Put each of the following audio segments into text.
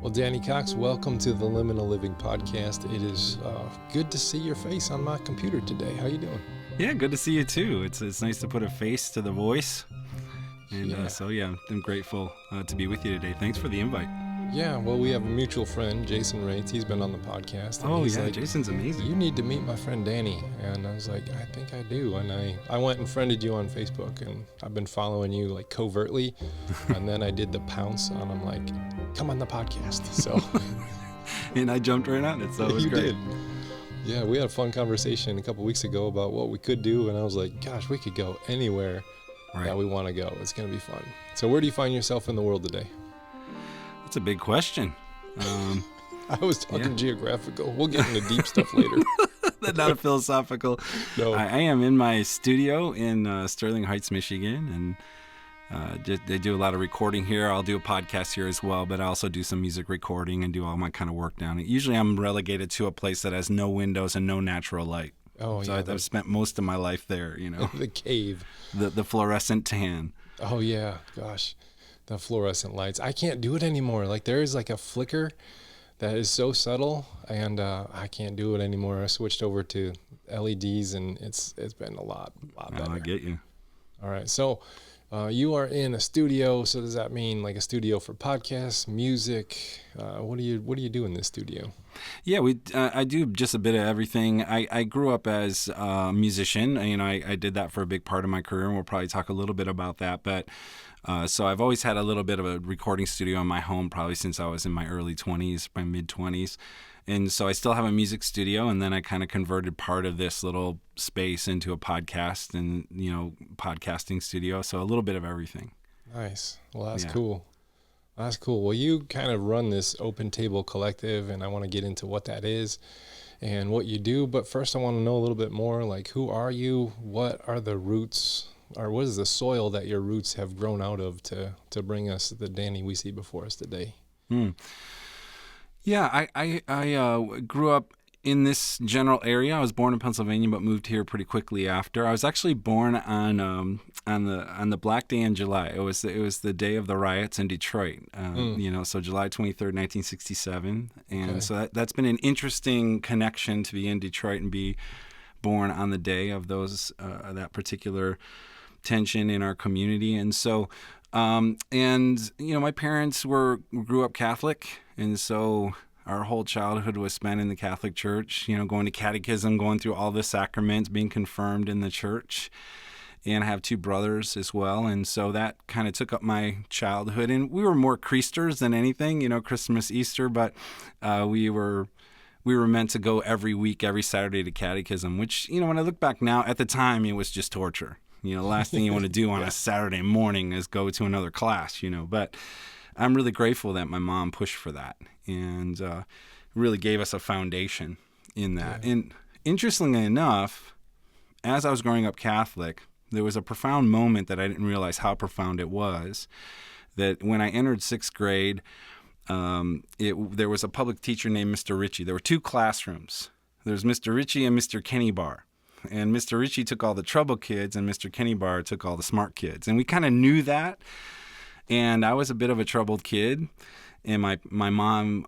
Well, Danny Cox, welcome to the Liminal Living Podcast. It is good to see your face on my computer today. How you doing? Yeah, good to see you too. It's nice to put a face to the voice. And I'm grateful to be with you today. Thanks for the invite. Yeah, well, we have a mutual friend, Jason Rates. He's been on the podcast. And he's like, Jason's amazing. You need to meet my friend Danny. And I was like, I think I do. And I went and friended you on Facebook, and I've been following you like covertly. And then I did the pounce on him, like, come on the podcast. So, and I jumped right on it, so it was great. Did. Yeah, we had a fun conversation a couple weeks ago about what we could do. And I was like, gosh, we could go anywhere that we want to go. It's going to be fun. So where do you find yourself in the world today? That's a big question. I was talking geographical. We'll get into deep stuff later. Not a philosophical. No. I am in my studio in Sterling Heights, Michigan, and they do a lot of recording here. I'll do a podcast here as well, but I also do some music recording and do all my kind of work down. Usually I'm relegated to a place that has no windows and no natural light. Oh, so yeah. I've spent most of my life there, you know. The cave. The fluorescent tan. Oh, yeah. Gosh. The fluorescent lights. I can't do it anymore. Like, there is like a flicker that is so subtle, and I can't do it anymore. I switched over to LEDs, and it's been a lot better. I get you. All right. So you are in a studio. So does that mean like a studio for podcasts, music? What do you do in this studio? Yeah, I do just a bit of everything. I grew up as a musician. You know, I did that for a big part of my career, and we'll probably talk a little bit about that. But so I've always had a little bit of a recording studio in my home, probably since I was in my early 20s, my mid-20s. And so I still have a music studio, and then I kind of converted part of this little space into a podcast and, you know, podcasting studio. So a little bit of everything. Nice. Well, that's cool. That's cool. Well, you kind of run this Open Table Collective, and I want to get into what that is and what you do. But first, I want to know a little bit more, like, who are you? What are the roots, or what is the soil that your roots have grown out of to bring us the Danny we see before us today? Yeah, I grew up in this general area. I was born in Pennsylvania, but moved here pretty quickly after. I was actually born on the Black Day in July. It was the day of the riots in Detroit. You know, so July 23rd, 1967, and so that's been an interesting connection to be in Detroit and be born on the day of those that particular tension in our community. And so, and you know, my parents grew up Catholic, and so our whole childhood was spent in the Catholic Church, you know, going to catechism, going through all the sacraments, being confirmed in the church. And I have two brothers as well. And so that kind of took up my childhood. And we were more Creasters than anything, you know, Christmas, Easter. But we were meant to go every week, every Saturday to catechism, which, you know, when I look back now, at the time, it was just torture. You know, the last thing you want to do on a Saturday morning is go to another class, you know. But I'm really grateful that my mom pushed for that and really gave us a foundation in that. Yeah. And interestingly enough, as I was growing up Catholic, there was a profound moment that I didn't realize how profound it was, that when I entered sixth grade, there was a public teacher named Mr. Ritchie. There were two classrooms. There's Mr. Ritchie and Mr. Kenny Barr. And Mr. Ritchie took all the trouble kids, and Mr. Kenny Barr took all the smart kids. And we kind of knew that. And I was a bit of a troubled kid. And my mom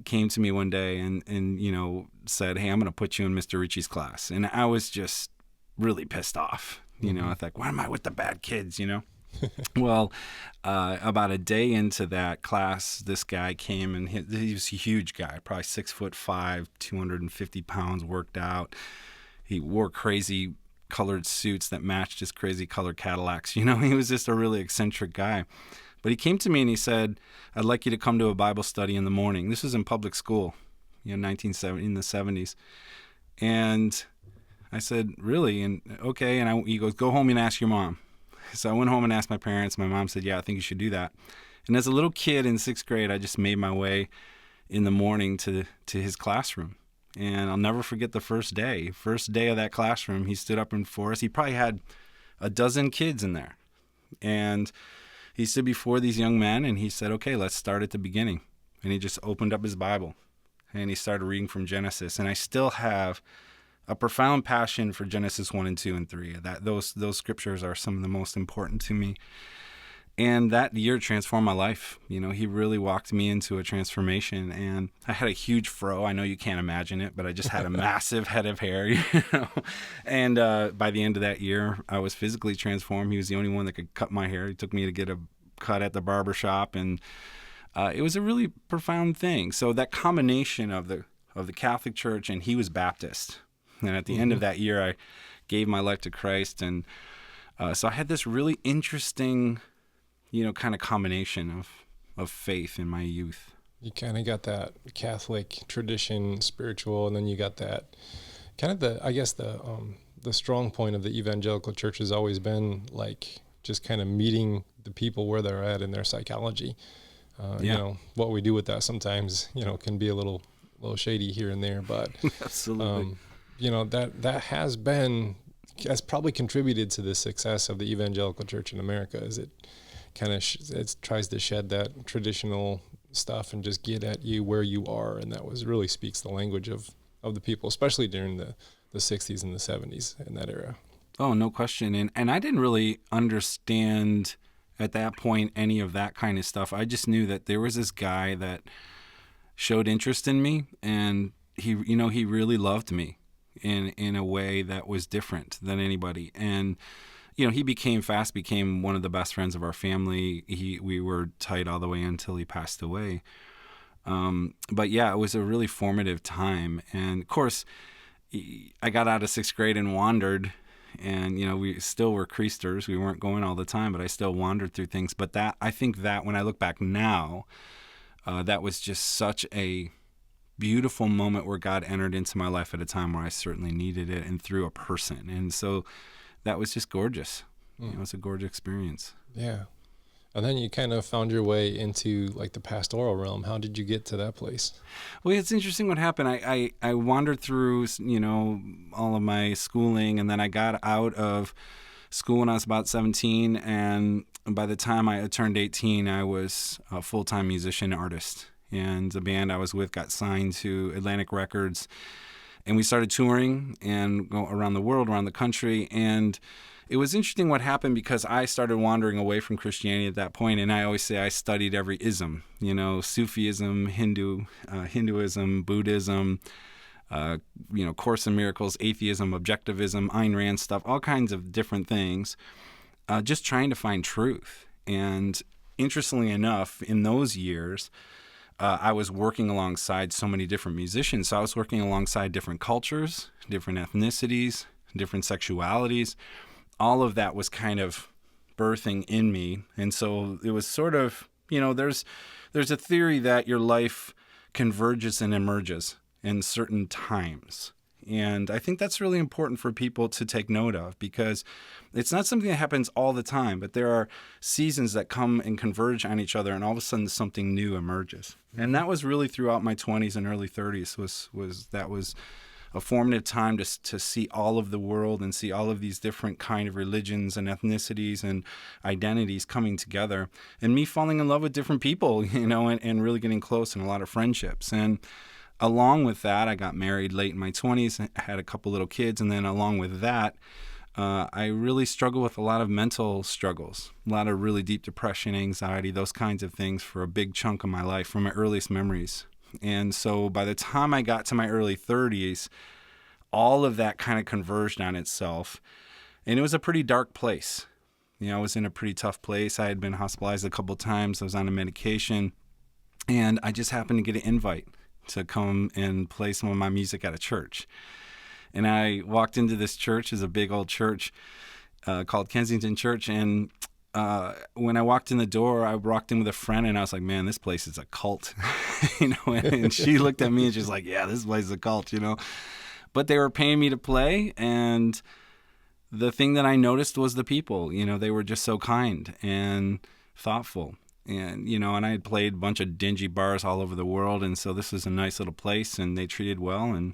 came to me one day and you know, said, hey, I'm going to put you in Mr. Ritchie's class. And I was just really pissed off. You know, I thought, why am I with the bad kids, you know? Well, about a day into that class, this guy came, and he was a huge guy, probably 6'5", 250 pounds, worked out. He wore crazy colored suits that matched his crazy colored Cadillacs. You know, he was just a really eccentric guy. But he came to me and he said, I'd like you to come to a Bible study in the morning. This was in public school, you know, in the 70s. And I said, really? And okay. And he goes, go home and ask your mom. So I went home and asked my parents. My mom said, yeah, I think you should do that. And as a little kid in sixth grade, I just made my way in the morning to his classroom. And I'll never forget the first day of that classroom. He stood up for us. He probably had a dozen kids in there. And he stood before these young men and he said, okay, let's start at the beginning. And he just opened up his Bible and he started reading from Genesis. And I still have a profound passion for Genesis 1 and 2 and 3. Those scriptures are some of the most important to me. And that year transformed my life. He really walked me into a transformation. And I had a huge fro. I know you can't imagine it, but I just had a massive head of hair, And by the end of that year, I was physically transformed. He was the only one that could cut my hair. He took me to get a cut at the barber shop. And it was a really profound thing. So that combination of the Catholic Church, and he was Baptist. And at the end of that year, I gave my life to Christ. And so I had this really interesting kind of combination of faith in my youth. You kind of got that Catholic tradition, spiritual, and then you got that kind of the strong point of the evangelical church has always been like just kind of meeting the people where they're at in their psychology. What we do with that sometimes, can be a little shady here and there, but absolutely, that has probably contributed to the success of the evangelical church in America, as it kind of it tries to shed that traditional stuff and just get at you where you are, and that really speaks the language of the people, especially during the 60s and the 70s in that era. Oh, no question. And I didn't really understand at that point any of that kind of stuff. I just knew that there was this guy that showed interest in me, and he really loved me in a way that was different than anybody. And he became one of the best friends of our family. We were tight all the way until he passed away. But yeah, it was a really formative time. And of course, I got out of 6th grade and wandered, and we still were creasters. We weren't going all the time, but I still wandered through things. But I think that when I look back now, that was just such a beautiful moment where God entered into my life at a time where I certainly needed it, and through a person. And so that was just gorgeous. It was a gorgeous experience. Yeah. And then you kind of found your way into like the pastoral realm. How did you get to that place? Well, it's interesting what happened. I wandered through, all of my schooling, and then I got out of school when I was about 17. And by the time I turned 18, I was a full-time musician artist. And the band I was with got signed to Atlantic Records. And we started touring and go around the world, around the country. And it was interesting what happened, because I started wandering away from Christianity at that point. And I always say I studied every ism, Sufism, Hinduism, Buddhism, Course in Miracles, atheism, objectivism, Ayn Rand stuff, all kinds of different things, just trying to find truth. And interestingly enough, in those years, I was working alongside so many different musicians. So I was working alongside different cultures, different ethnicities, different sexualities. All of that was kind of birthing in me. And so it was sort of, there's a theory that your life converges and emerges in certain times. And I think that's really important for people to take note of, because it's not something that happens all the time, but there are seasons that come and converge on each other, and all of a sudden something new emerges. And that was really throughout my 20s and early 30s was a formative time to see all of the world and see all of these different kind of religions and ethnicities and identities coming together, and me falling in love with different people, and really getting close, and a lot of friendships. And along with that, I got married late in my 20s, had a couple little kids, and then along with that, I really struggled with a lot of mental struggles, a lot of really deep depression, anxiety, those kinds of things for a big chunk of my life, from my earliest memories. And so by the time I got to my early 30s, all of that kind of converged on itself, and it was a pretty dark place. I was in a pretty tough place. I had been hospitalized a couple of times. I was on a medication, and I just happened to get an invite to come and play some of my music at a church. And I walked into this church. It's a big old church called Kensington Church. And when I walked in the door, I walked in with a friend, and I was like, man, this place is a cult. And she looked at me and she's like, yeah, this place is a cult, But they were paying me to play, and the thing that I noticed was the people. They were just so kind and thoughtful. And, and I had played a bunch of dingy bars all over the world, and so this was a nice little place, and they treated well, and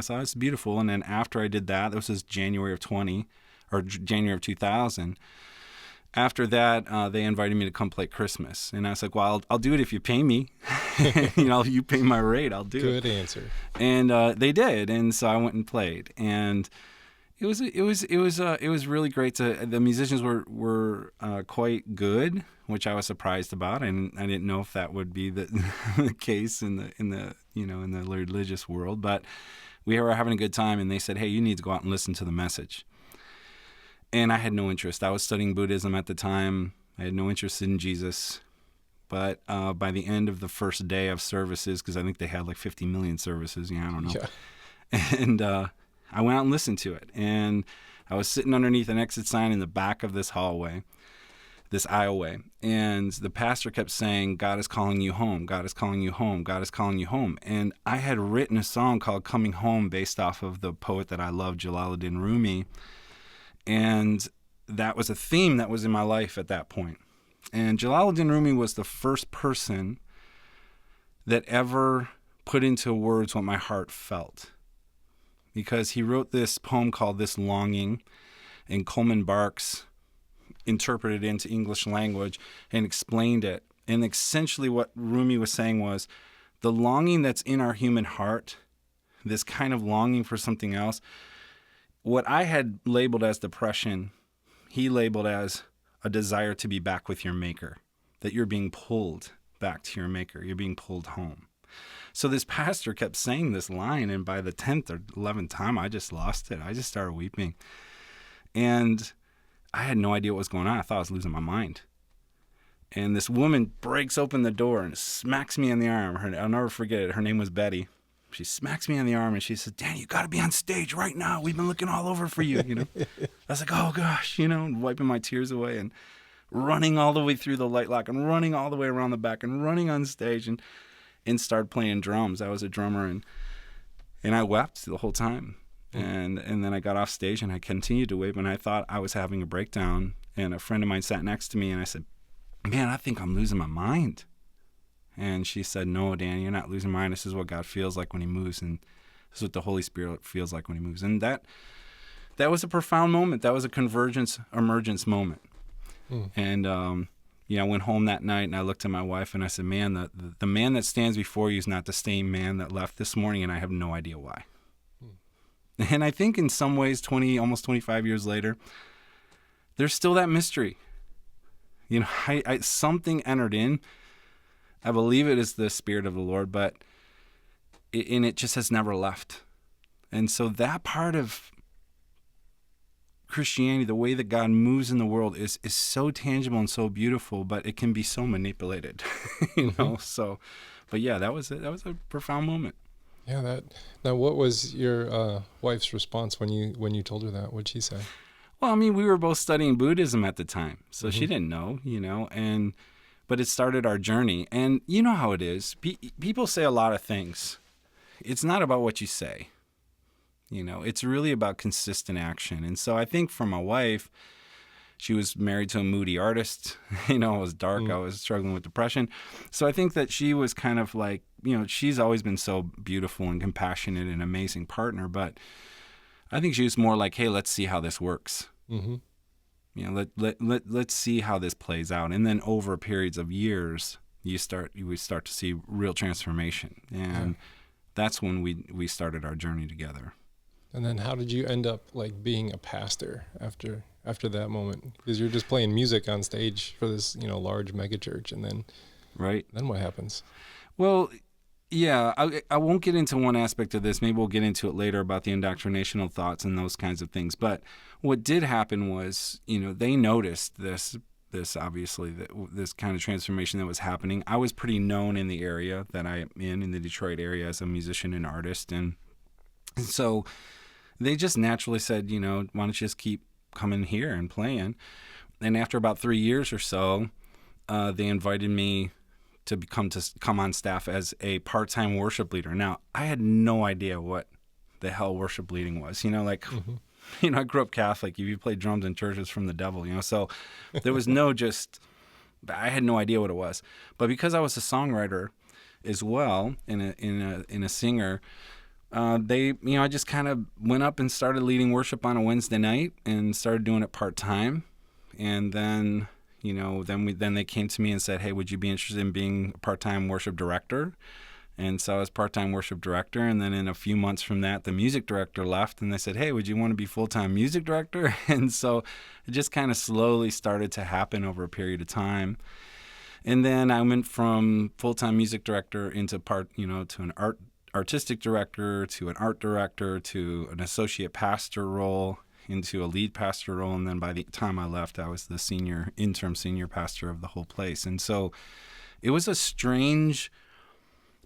so it's beautiful. And then after I did that, this was January of 2000. After that, they invited me to come play Christmas, and I was like, well, I'll do it if you pay me. You pay my rate, I'll do it. Good answer. And they did, and so I went and played, and It was really great the musicians were quite good, which I was surprised about, and I didn't know if that would be the, the case in the in the religious world, but we were having a good time, and they said, "Hey, you need to go out and listen to the message." And I had no interest. I was studying Buddhism at the time. I had no interest in Jesus. But by the end of the first day of services, because I think they had like 50 million services, I don't know. Yeah. And I went out and listened to it. And I was sitting underneath an exit sign in the back of this hallway, this aisleway. And the pastor kept saying, "God is calling you home. God is calling you home. God is calling you home." And I had written a song called Coming Home based off of the poet that I love, Jalaluddin Rumi. And that was a theme that was in my life at that point. And Jalaluddin Rumi was the first person that ever put into words what my heart felt. Because he wrote this poem called This Longing, and Coleman Barks interpreted it into English language and explained it. And essentially what Rumi was saying was, the longing that's in our human heart, this kind of longing for something else, what I had labeled as depression, he labeled as a desire to be back with your maker, that you're being pulled back to your maker, you're being pulled home. So this pastor kept saying this line, and by the 10th or 11th time, I just lost it. I just started weeping. And I had no idea what was going on. I thought I was losing my mind. And this woman breaks open the door and smacks me on the arm. I'll never forget it. Her name was Betty. She smacks me on the arm and she said, "Danny, you got to be on stage right now. We've been looking all over for you." I was like, "Oh gosh," and wiping my tears away and running all the way through the light lock and running all the way around the back and running on stage and started playing drums. I was a drummer and I wept the whole time. And then I got off stage and I continued to weep, and I thought I was having a breakdown, and a friend of mine sat next to me and I said, "Man, I think I'm losing my mind." And she said, "No, Danny, you're not losing your mind. This is what God feels like when he moves, and this is what the Holy Spirit feels like when he moves." And that was a profound moment. That was a convergence, emergence moment. And I went home that night and I looked at my wife and I said, "Man, the man that stands before you is not the same man that left this morning, and I have no idea why." And I think in some ways, almost 25 years later, there's still that mystery. Something entered in. I believe it is the Spirit of the Lord, but it just has never left. And so that part of Christianity, the way that God moves in the world, is so tangible and so beautiful, but it can be so manipulated, So, but yeah, that was a profound moment. Yeah. Now, what was your wife's response when you told her that? What'd she say? Well, I mean, we were both studying Buddhism at the time, so she didn't know, but it started our journey. And you know how it is. People say a lot of things. It's not about what you say. It's really about consistent action. And so I think for my wife, she was married to a moody artist. It was dark. I was struggling with depression. So I think that she was kind of like, she's always been so beautiful and compassionate and amazing partner. But I think she was more like, "Hey, let's see how this works. Let's see how this plays out." And then over periods of years, we start to see real transformation. And that's when we started our journey together. And then how did you end up being a pastor after that moment? Because you're just playing music on stage for this, large mega church, and then then what happens? Well, yeah, I won't get into one aspect of this. Maybe we'll get into it later about the indoctrinational thoughts and those kinds of things. But what did happen was, they noticed this obviously, this kind of transformation that was happening. I was pretty known in the area that I'm in the Detroit area, as a musician and artist. And so they just naturally said, "Why don't you just keep coming here and playing?" And after about 3 years or so, they invited me to come on staff as a part-time worship leader. Now, I had no idea what the hell worship leading was. I grew up Catholic. You play drums in churches from the devil. So there was I had no idea what it was. But because I was a songwriter as well and a singer, I just kind of went up and started leading worship on a Wednesday night and started doing it part-time. And then then they came to me and said, "Hey, would you be interested in being a part-time worship director?" And so I was part-time worship director, and then in a few months from that, the music director left, and they said, hey, would you want to be full-time music director? And so it just kind of slowly started to happen over a period of time. And then I went from full-time music director into to an artistic director, to an art director, to an associate pastor role, into a lead pastor role. And then by the time I left, I was the interim senior pastor of the whole place. And so it was a strange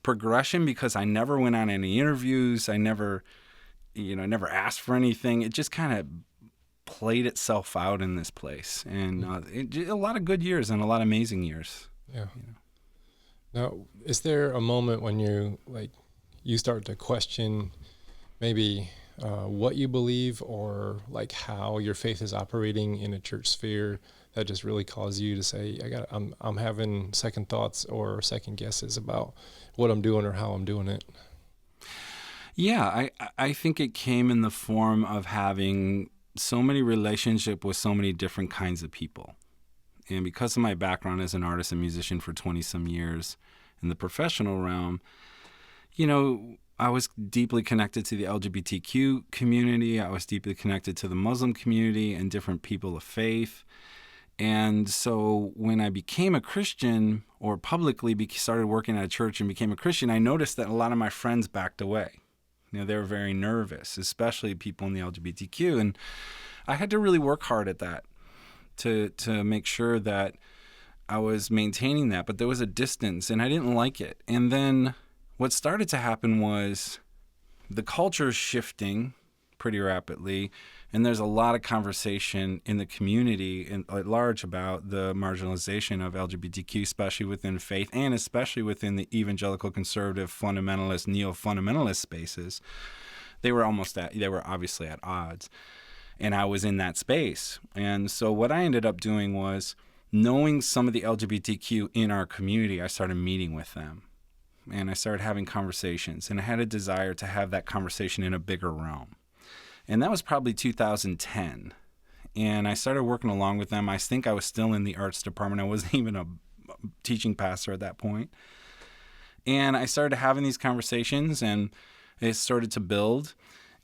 progression because I never went on any interviews. I never asked for anything. It just kind of played itself out in this place, and a lot of good years and a lot of amazing years. Yeah. Now, is there a moment when you start to question maybe what you believe, or like how your faith is operating in a church sphere that just really caused you to say, I'm having second thoughts or second guesses about what I'm doing or how I'm doing it? Yeah, I think it came in the form of having so many relationships with so many different kinds of people. And because of my background as an artist and musician for 20-some years in the professional realm, I was deeply connected to the LGBTQ community. I was deeply connected to the Muslim community and different people of faith. And so when I became a Christian, or publicly started working at a church and became a Christian, I noticed that a lot of my friends backed away. They were very nervous, especially people in the LGBTQ. And I had to really work hard at that to make sure that I was maintaining that. But there was a distance, and I didn't like it. And then what started to happen was the culture shifting pretty rapidly, and there's a lot of conversation in the community at large about the marginalization of LGBTQ, especially within faith and especially within the evangelical, conservative, fundamentalist, neo-fundamentalist spaces. They were obviously at odds, and I was in that space. And so what I ended up doing was, knowing some of the LGBTQ in our community, I started meeting with them. And I started having conversations, and I had a desire to have that conversation in a bigger realm. And that was probably 2010. And I started working along with them. I think I was still in the arts department. I wasn't even a teaching pastor at that point. And I started having these conversations, and it started to build.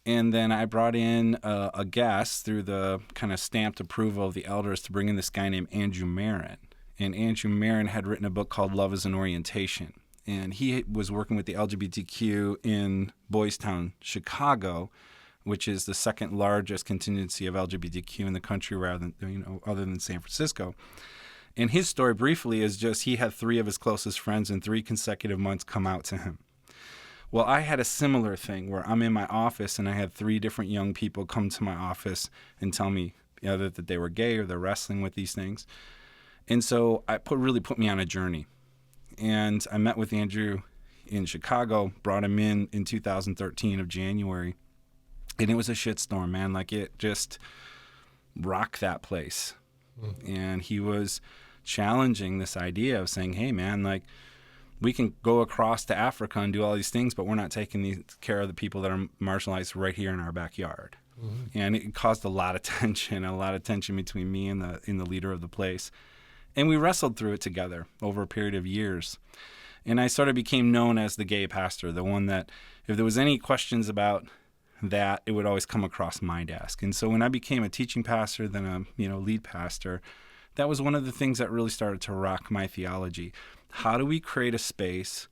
And then I brought in a guest through the kind of stamped approval of the elders to bring in this guy named Andrew Marin. And Andrew Marin had written a book called Love is an Orientation. And he was working with the LGBTQ in Boys Town, Chicago, which is the second largest contingency of LGBTQ in the country, other than San Francisco. And his story briefly is just he had 3 of his closest friends in 3 consecutive months come out to him. Well, I had a similar thing where I'm in my office and I had 3 different young people come to my office and tell me either that they were gay or they're wrestling with these things. And so really put me on a journey. And I met with Andrew in Chicago, brought him in 2013 of January. And it was a shitstorm, man. Like, it just rocked that place. And he was challenging this idea of saying, hey, man, like, we can go across to Africa and do all these things, but we're not taking care of the people that are marginalized right here in our backyard. And it caused a lot of tension between me and the leader of the place. And we wrestled through it together over a period of years. And I sort of became known as the gay pastor, the one that if there was any questions about that, it would always come across my desk. And so when I became a teaching pastor, then a lead pastor, that was one of the things that really started to rock my theology. How do we create a space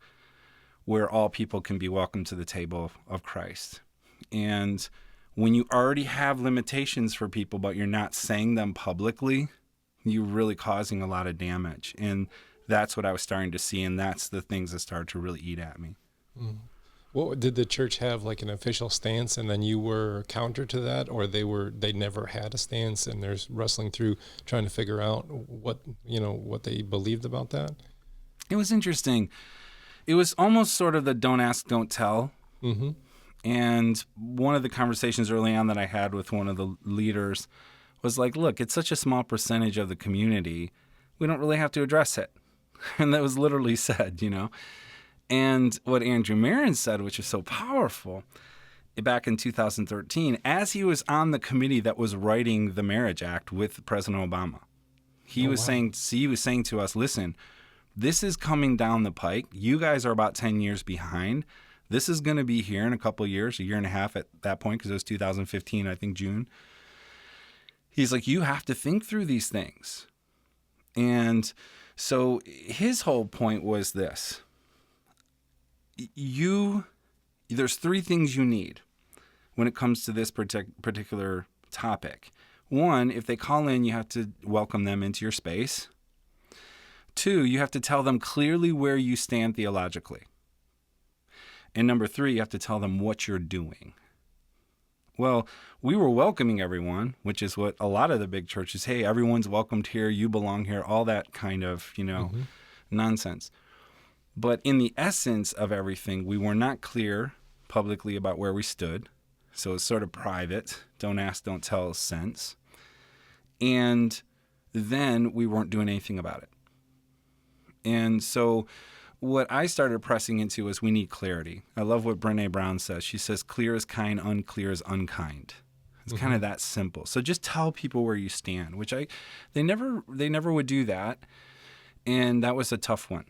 where all people can be welcomed to the table of Christ? And when you already have limitations for people, but you're not saying them publicly, you're really causing a lot of damage. And that's what I was starting to see, and that's the things that started to really eat at me. Well, did the church have like an official stance, and then you were counter to that, or they never had a stance, and they're wrestling through trying to figure out what they believed about that? It was interesting. It was almost sort of the don't ask, don't tell. Mm-hmm. And one of the conversations early on that I had with one of the leaders was like, look, it's such a small percentage of the community, we don't really have to address it. And that was literally said, And what Andrew Marin said, which is so powerful, back in 2013, as he was on the committee that was writing the Marriage Act with President Obama, he was saying to us, listen, This is coming down the pike. You guys are about 10 years behind. This is going to be here in a couple of years, a year and a half at that point, because it was 2015, I think, June. He's like, you have to think through these things. And so his whole point was this. There's three things you need when it comes to this particular topic. One, if they call in, you have to welcome them into your space. Two, you have to tell them clearly where you stand theologically. And number three, you have to tell them what you're doing. Well, we were welcoming everyone, which is what a lot of the big churches, hey, everyone's welcomed here, you belong here, all that kind of, nonsense. But in the essence of everything, we were not clear publicly about where we stood. So it's sort of private, don't ask, don't tell sense. And then we weren't doing anything about it. And so what I started pressing into is we need clarity. I love what Brené Brown says. She says, clear is kind, unclear is unkind. It's kind of that simple. So just tell people where you stand, which they never would do that. And that was a tough one,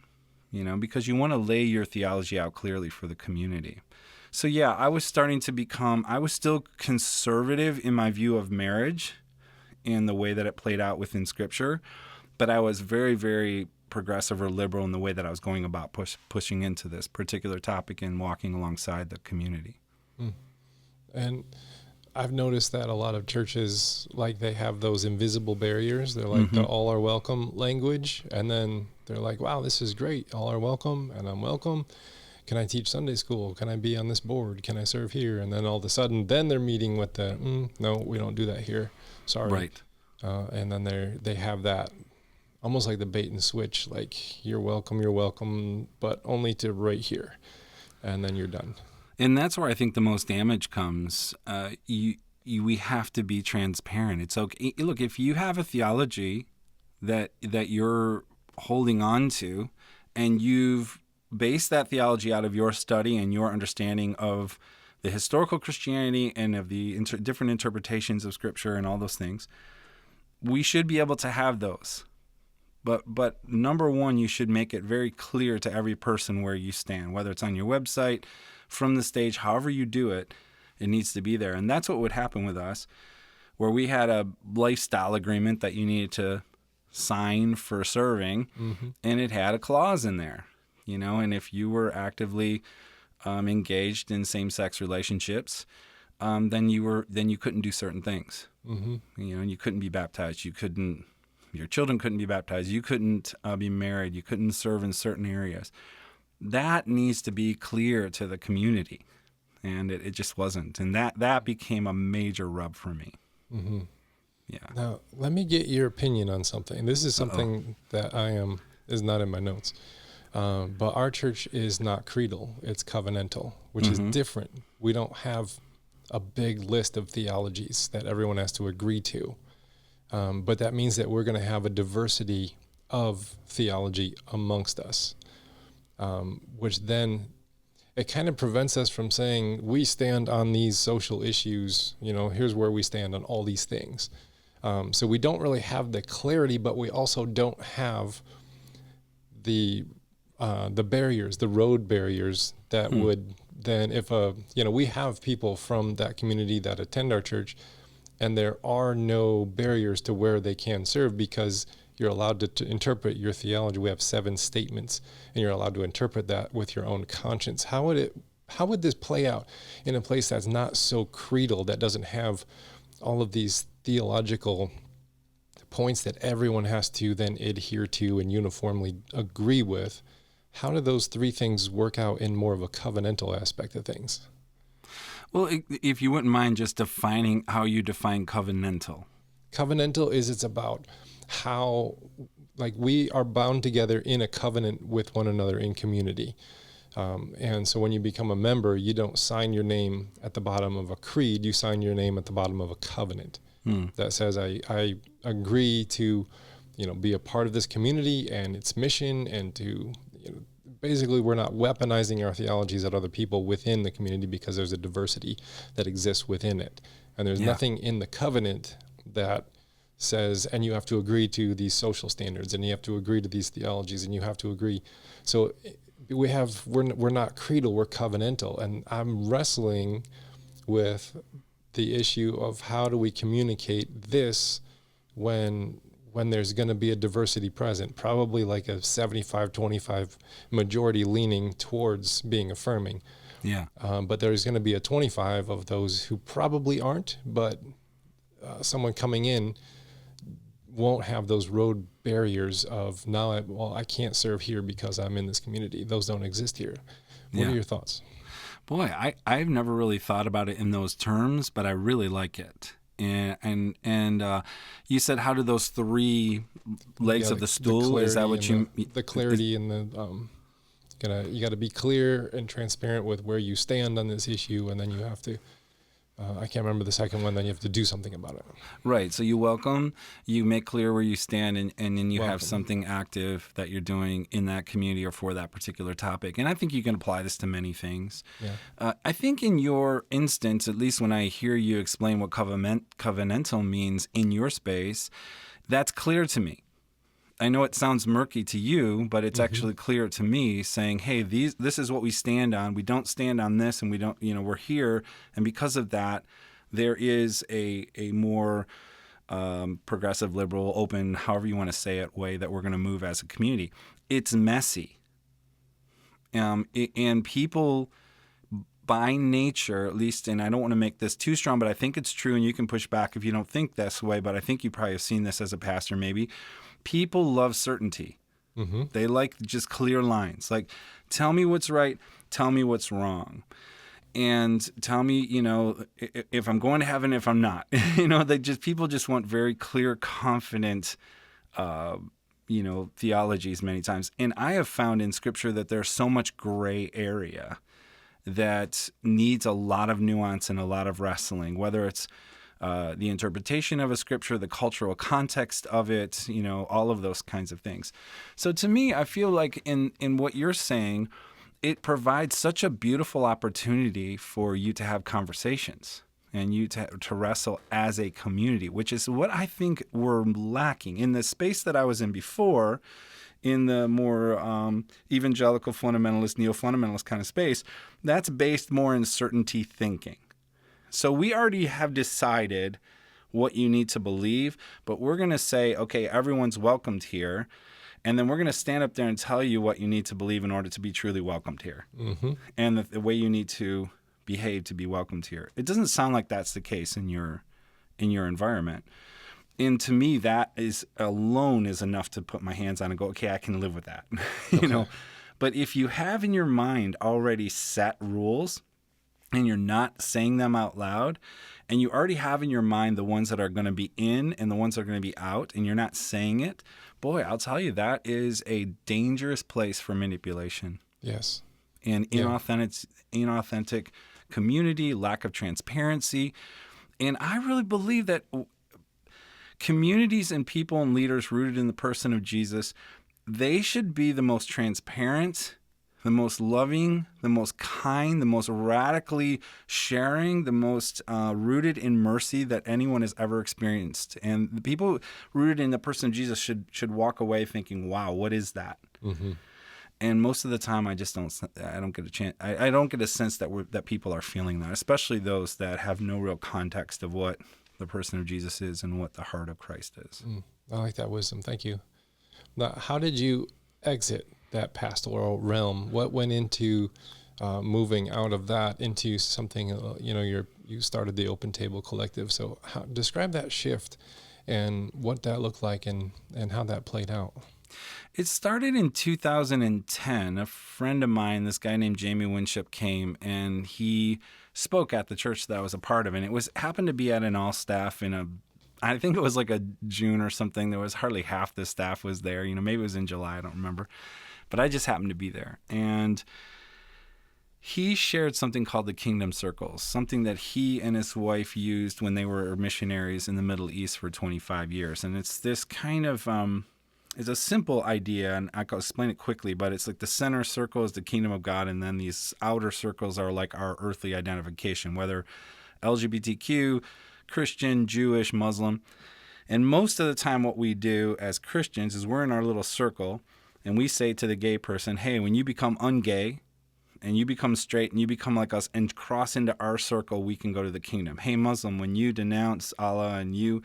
because you want to lay your theology out clearly for the community. So yeah, I was still conservative in my view of marriage and the way that it played out within Scripture, but I was very, very progressive or liberal in the way that I was going about pushing into this particular topic and walking alongside the community. And I've noticed that a lot of churches, they have those invisible barriers. They're like the all are welcome language. And then they're like, wow, this is great. All are welcome and I'm welcome. Can I teach Sunday school? Can I be on this board? Can I serve here? And then all of a sudden, then they're meeting with no, we don't do that here. Sorry. Right. And then they have that almost like the bait and switch, like you're welcome, but only to right here. And then you're done. And that's where I think the most damage comes. We have to be transparent. It's okay. Look, if you have a theology that you're holding on to, and you've based that theology out of your study and your understanding of the historical Christianity and of the different interpretations of Scripture and all those things, we should be able to have those. But number one, you should make it very clear to every person where you stand, whether it's on your website, from the stage, however you do it, it needs to be there. And that's what would happen with us, where we had a lifestyle agreement that you needed to sign for serving, and it had a clause in there, and if you were actively engaged in same-sex relationships, then you couldn't do certain things. And you couldn't be baptized. Your children couldn't be baptized. You couldn't be married. You couldn't serve in certain areas. That needs to be clear to the community, and it just wasn't. And that became a major rub for me. Yeah. Now, let me get your opinion on something. This is something that is not in my notes. But our church is not creedal. It's covenantal, which is different. We don't have a big list of theologies that everyone has to agree to. But that means that we're going to have a diversity of theology amongst us, which then it kind of prevents us from saying we stand on these social issues, here's where we stand on all these things. So we don't really have the clarity, but we also don't have the barriers, the road barriers that would then, if we have people from that community that attend our church, and there are no barriers to where they can serve because you're allowed to interpret your theology. We have 7 statements, and you're allowed to interpret that with your own conscience. How would this play out in a place that's not so creedal, that doesn't have all of these theological points that everyone has to then adhere to and uniformly agree with? How do those 3 things work out in more of a covenantal aspect of things? Well, if you wouldn't mind just defining how you define covenantal. Covenantal it's about how, we are bound together in a covenant with one another in community. And so when you become a member, you don't sign your name at the bottom of a creed, you sign your name at the bottom of a covenant that says, I agree to, be a part of this community and its mission, and to, basically, we're not weaponizing our theologies at other people within the community because there's a diversity that exists within it. And there's nothing in the covenant that says, and you have to agree to these social standards, and you have to agree to these theologies, and you have to agree. So we're not creedal, we're covenantal. And I'm wrestling with the issue of how do we communicate this when there's going to be a diversity present, probably like a 75-25 majority leaning towards being affirming. Yeah. But there's going to be a 25 of those who probably aren't, but someone coming in won't have those road barriers of I can't serve here because I'm in this community. Those don't exist here. What are your thoughts? Boy, I've never really thought about it in those terms, but I really like it. And you said, how do those three legs of the stool? Is that what you mean? The clarity and the you got to be clear and transparent with where you stand on this issue, and then you have to. I can't remember the second one. Then you have to do something about it. Right. So you welcome, you make clear where you stand, and then you have something active that you're doing in that community or for that particular topic. And I think you can apply this to many things. Yeah. I think in your instance, at least when I hear you explain what covenantal means in your space, that's clear to me. I know it sounds murky to you, but it's actually clear to me, saying, hey, this is what we stand on. We don't stand on this, and we don't, we're here. And because of that, there is a more progressive, liberal, open, however you want to say it, way that we're going to move as a community. It's messy. And people, by nature, at least, and I don't want to make this too strong, but I think it's true, and you can push back if you don't think this way, but I think you probably have seen this as a pastor maybe. People love certainty. Mm-hmm. They like just clear lines. Like, tell me what's right, tell me what's wrong. And tell me, if I'm going to heaven, if I'm not. People just want very clear, confident, theologies many times. And I have found in Scripture that there's so much gray area that needs a lot of nuance and a lot of wrestling, whether it's the interpretation of a scripture, the cultural context of it, all of those kinds of things. So to me, I feel like in what you're saying, it provides such a beautiful opportunity for you to have conversations and you to wrestle as a community, which is what I think we're lacking. In the space that I was in before, in the more evangelical fundamentalist, neo-fundamentalist kind of space, that's based more in certainty thinking. So we already have decided what you need to believe, but we're going to say, okay, everyone's welcomed here, and then we're going to stand up there and tell you what you need to believe in order to be truly welcomed here, and the way you need to behave to be welcomed here. It doesn't sound like that's the case in your environment. And to me, that is alone is enough to put my hands on and go, okay, I can live with that. But if you have in your mind already set rules, and you're not saying them out loud, and you already have in your mind the ones that are going to be in and the ones that are going to be out, and you're not saying it, boy, I'll tell you, that is a dangerous place for manipulation. Yes. And inauthentic community, lack of transparency. And I really believe that communities and people and leaders rooted in the person of Jesus, they should be the most transparent, the most loving, the most kind, the most radically sharing, the most rooted in mercy that anyone has ever experienced. And the people rooted in the person of Jesus should walk away thinking, wow, what is that? Mm-hmm. And most of the time, I don't get a chance. I don't get a sense that people are feeling that, especially those that have no real context of what the person of Jesus is and what the heart of Christ is. I like that wisdom. Thank you. Now, how did you exit that pastoral realm? What went into moving out of that into something? You started the Open Table Collective. So describe that shift and what that looked like and how that played out. It started in 2010. A friend of mine, this guy named Jamie Winship, came and he spoke at the church that I was a part of, and it happened to be at an all staff I think it was like a June or something. There was hardly half the staff was there. Maybe it was in July. I don't remember. But I just happened to be there. And he shared something called the Kingdom Circles, something that he and his wife used when they were missionaries in the Middle East for 25 years. And it's this kind of, it's a simple idea, and I can explain it quickly, but it's like the center circle is the kingdom of God, and then these outer circles are like our earthly identification, whether LGBTQ, Christian, Jewish, Muslim. And most of the time what we do as Christians is we're in our little circle and we say to the gay person, hey, when you become ungay and you become straight and you become like us and cross into our circle, we can go to the kingdom. Hey, Muslim, when you denounce Allah and you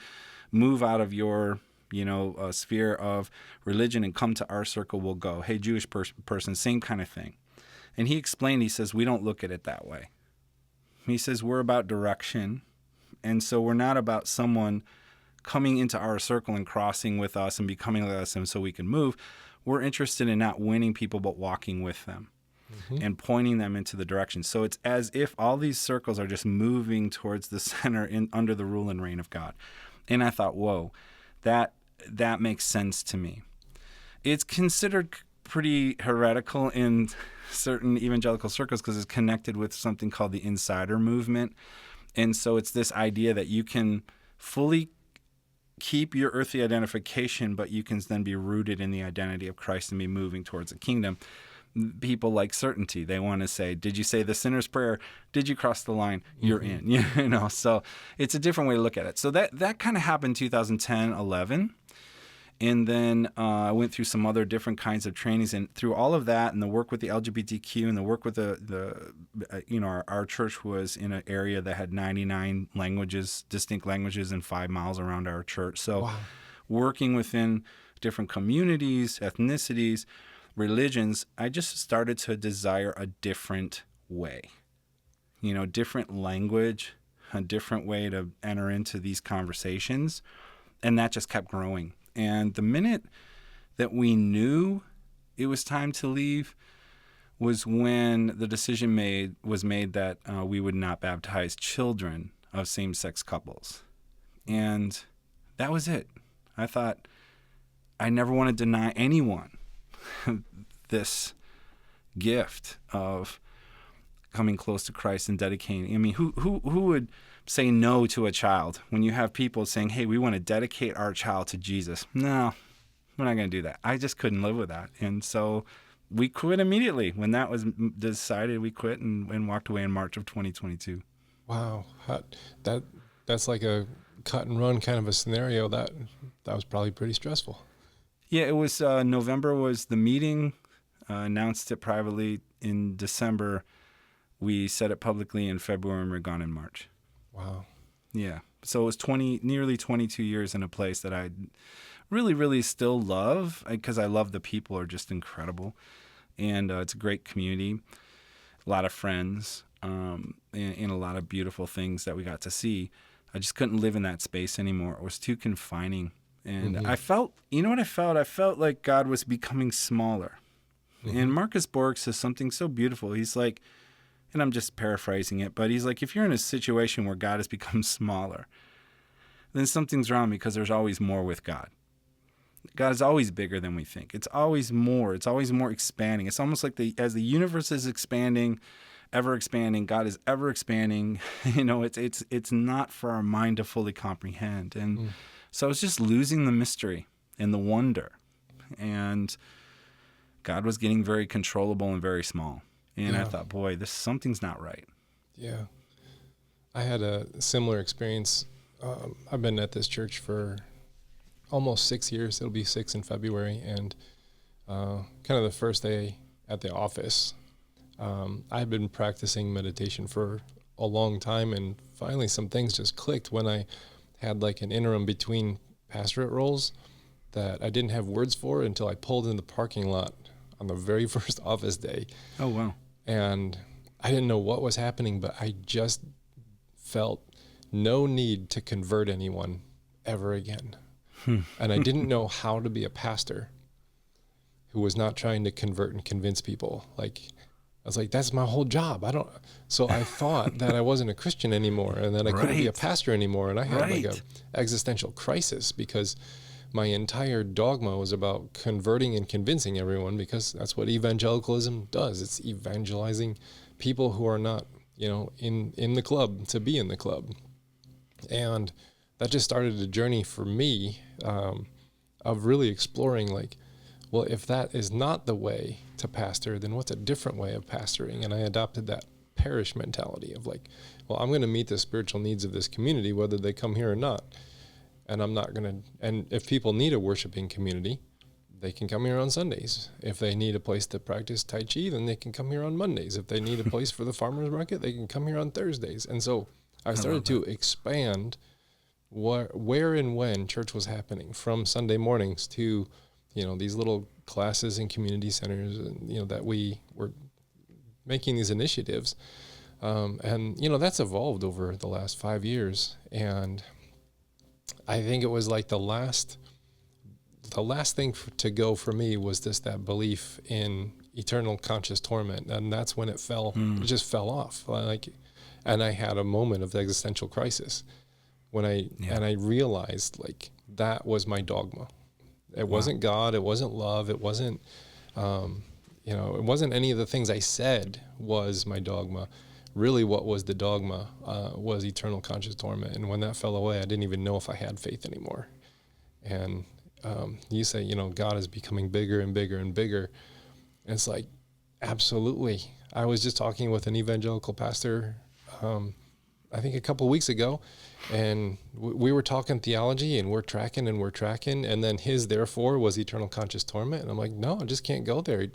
move out of your sphere of religion and come to our circle, we'll go. Hey, Jewish person, same kind of thing. And he explained, he says, we don't look at it that way. He says, we're about direction. And so we're not about someone coming into our circle and crossing with us and becoming like us and so we can move. We're interested in not winning people, but walking with them and pointing them into the direction. So it's as if all these circles are just moving towards the center under the rule and reign of God. And I thought, whoa, that makes sense to me. It's considered pretty heretical in certain evangelical circles because it's connected with something called the insider movement. And so it's this idea that you can fully keep your earthly identification, but you can then be rooted in the identity of Christ and be moving towards the kingdom. People like certainty. They want to say, did you say the sinner's prayer? Did you cross the line? You're in. So it's a different way to look at it. So that kind of happened 2010, 11. And then I went through some other different kinds of trainings, and through all of that and the work with the LGBTQ and the work with our church was in an area that had 99 languages, distinct languages, and 5 miles around our church. So working within different communities, ethnicities, religions, I just started to desire a different way, different language, a different way to enter into these conversations. And that just kept growing. And the minute that we knew it was time to leave was when the decision was made that we would not baptize children of same-sex couples. And that was it. I thought, I never want to deny anyone this gift of coming close to Christ and dedicating. I mean, who would say no to a child when you have people saying, hey, we want to dedicate our child to Jesus? No, we're not going to do that. I just couldn't live with that. And so we quit immediately. When that was decided, we quit and walked away in March of 2022. Wow. That's like a cut and run kind of a scenario. That was probably pretty stressful. Yeah, it was November was the meeting, announced it privately in December. We said it publicly in February, and we're gone in March. Wow. Yeah. So it was nearly 22 years in a place that I really, really still love, because I love the people are just incredible. And it's a great community, a lot of friends, and a lot of beautiful things that we got to see. I just couldn't live in that space anymore. It was too confining. And I felt, what I felt? I felt like God was becoming smaller. And Marcus Borg says something so beautiful. He's like, and I'm just paraphrasing it, but he's like, if you're in a situation where God has become smaller, then something's wrong, because there's always more with God. God is always bigger than we think. It's always more. It's always more expanding. It's almost like as the universe is expanding, ever expanding, God is ever expanding. It's not for our mind to fully comprehend. And so it's just losing the mystery and the wonder. And God was getting very controllable and very small. And I thought, boy, something's not right. Yeah. I had a similar experience. I've been at this church for almost 6 years. It'll be 6 in February. And kind of the first day at the office, I had been practicing meditation for a long time. And finally some things just clicked when I had like an interim between pastorate roles that I didn't have words for until I pulled in the parking lot on the very first office day. Oh, wow. And I didn't know what was happening, but I just felt no need to convert anyone ever again. And I didn't know how to be a pastor who was not trying to convert and convince people. Like, I was like, that's my whole job. So I thought that I wasn't a Christian anymore, and that I couldn't be a pastor anymore. And I had like a existential crisis, because my entire dogma was about converting and convincing everyone, because that's what evangelicalism does. It's evangelizing people who are not, in the club to be in the club. And that just started a journey for me of really exploring, like, well, if that is not the way to pastor, then what's a different way of pastoring? And I adopted that parish mentality of like, well, I'm going to meet the spiritual needs of this community, whether they come here or not. And and if people need a worshiping community, they can come here on Sundays. If they need a place to practice Tai Chi, then they can come here on Mondays. If they need a place for the farmer's market, they can come here on Thursdays. And so I started to expand where and when church was happening, from Sunday mornings to, these little classes in community centers, and, that we were making these initiatives. And that's evolved over the last 5 years. And I think it was like the last thing to go for me was that belief in eternal conscious torment. And that's when it just fell off. And I had a moment of existential crisis when I realized that was my dogma. It wasn't God. It wasn't love. It wasn't, it wasn't any of the things I said was my dogma. Really what was the dogma was eternal conscious torment. And when that fell away, I didn't even know if I had faith anymore. And you say, God is becoming bigger and bigger and bigger. And it's like, absolutely. I was just talking with an evangelical pastor, I think a couple of weeks ago, and we were talking theology, and we're tracking. And then his therefore was eternal conscious torment. And I'm like, no, I just can't go there.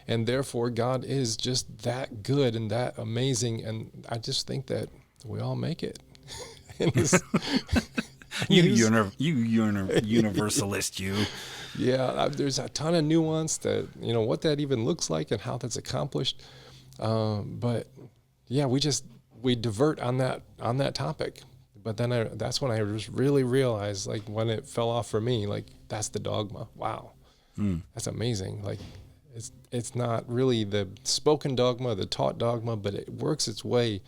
And therefore God is just that good and that amazing. And I just think that we all make it. Universalist, you. Yeah, there's a ton of nuance that, what that even looks like and how that's accomplished. But yeah, we divert on that topic. But then that's when I just really realized, when it fell off for me, that's the dogma. Wow. That's amazing. It's not really the spoken dogma, the taught dogma, but it works its way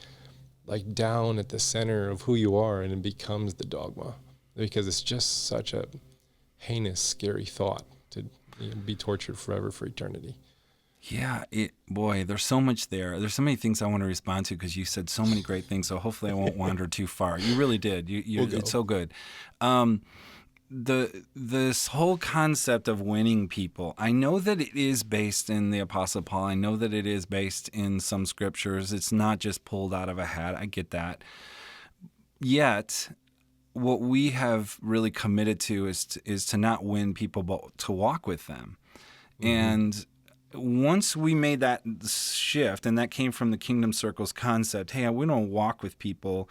down at the center of who you are, and it becomes the dogma, because it's just such a heinous, scary thought to be tortured forever for eternity. Yeah, there's so much there. There's so many things I want to respond to, because you said so many great things, so hopefully I won't wander too far. You really did. It's so good. This whole concept of winning people, I know that it is based in the Apostle Paul. I know that it is based in some scriptures. It's not just pulled out of a hat. I get that. Yet, what we have really committed to is to not win people, but to walk with them. Mm-hmm. And once we made that shift, and that came from the Kingdom Circles concept, hey, we don't walk with people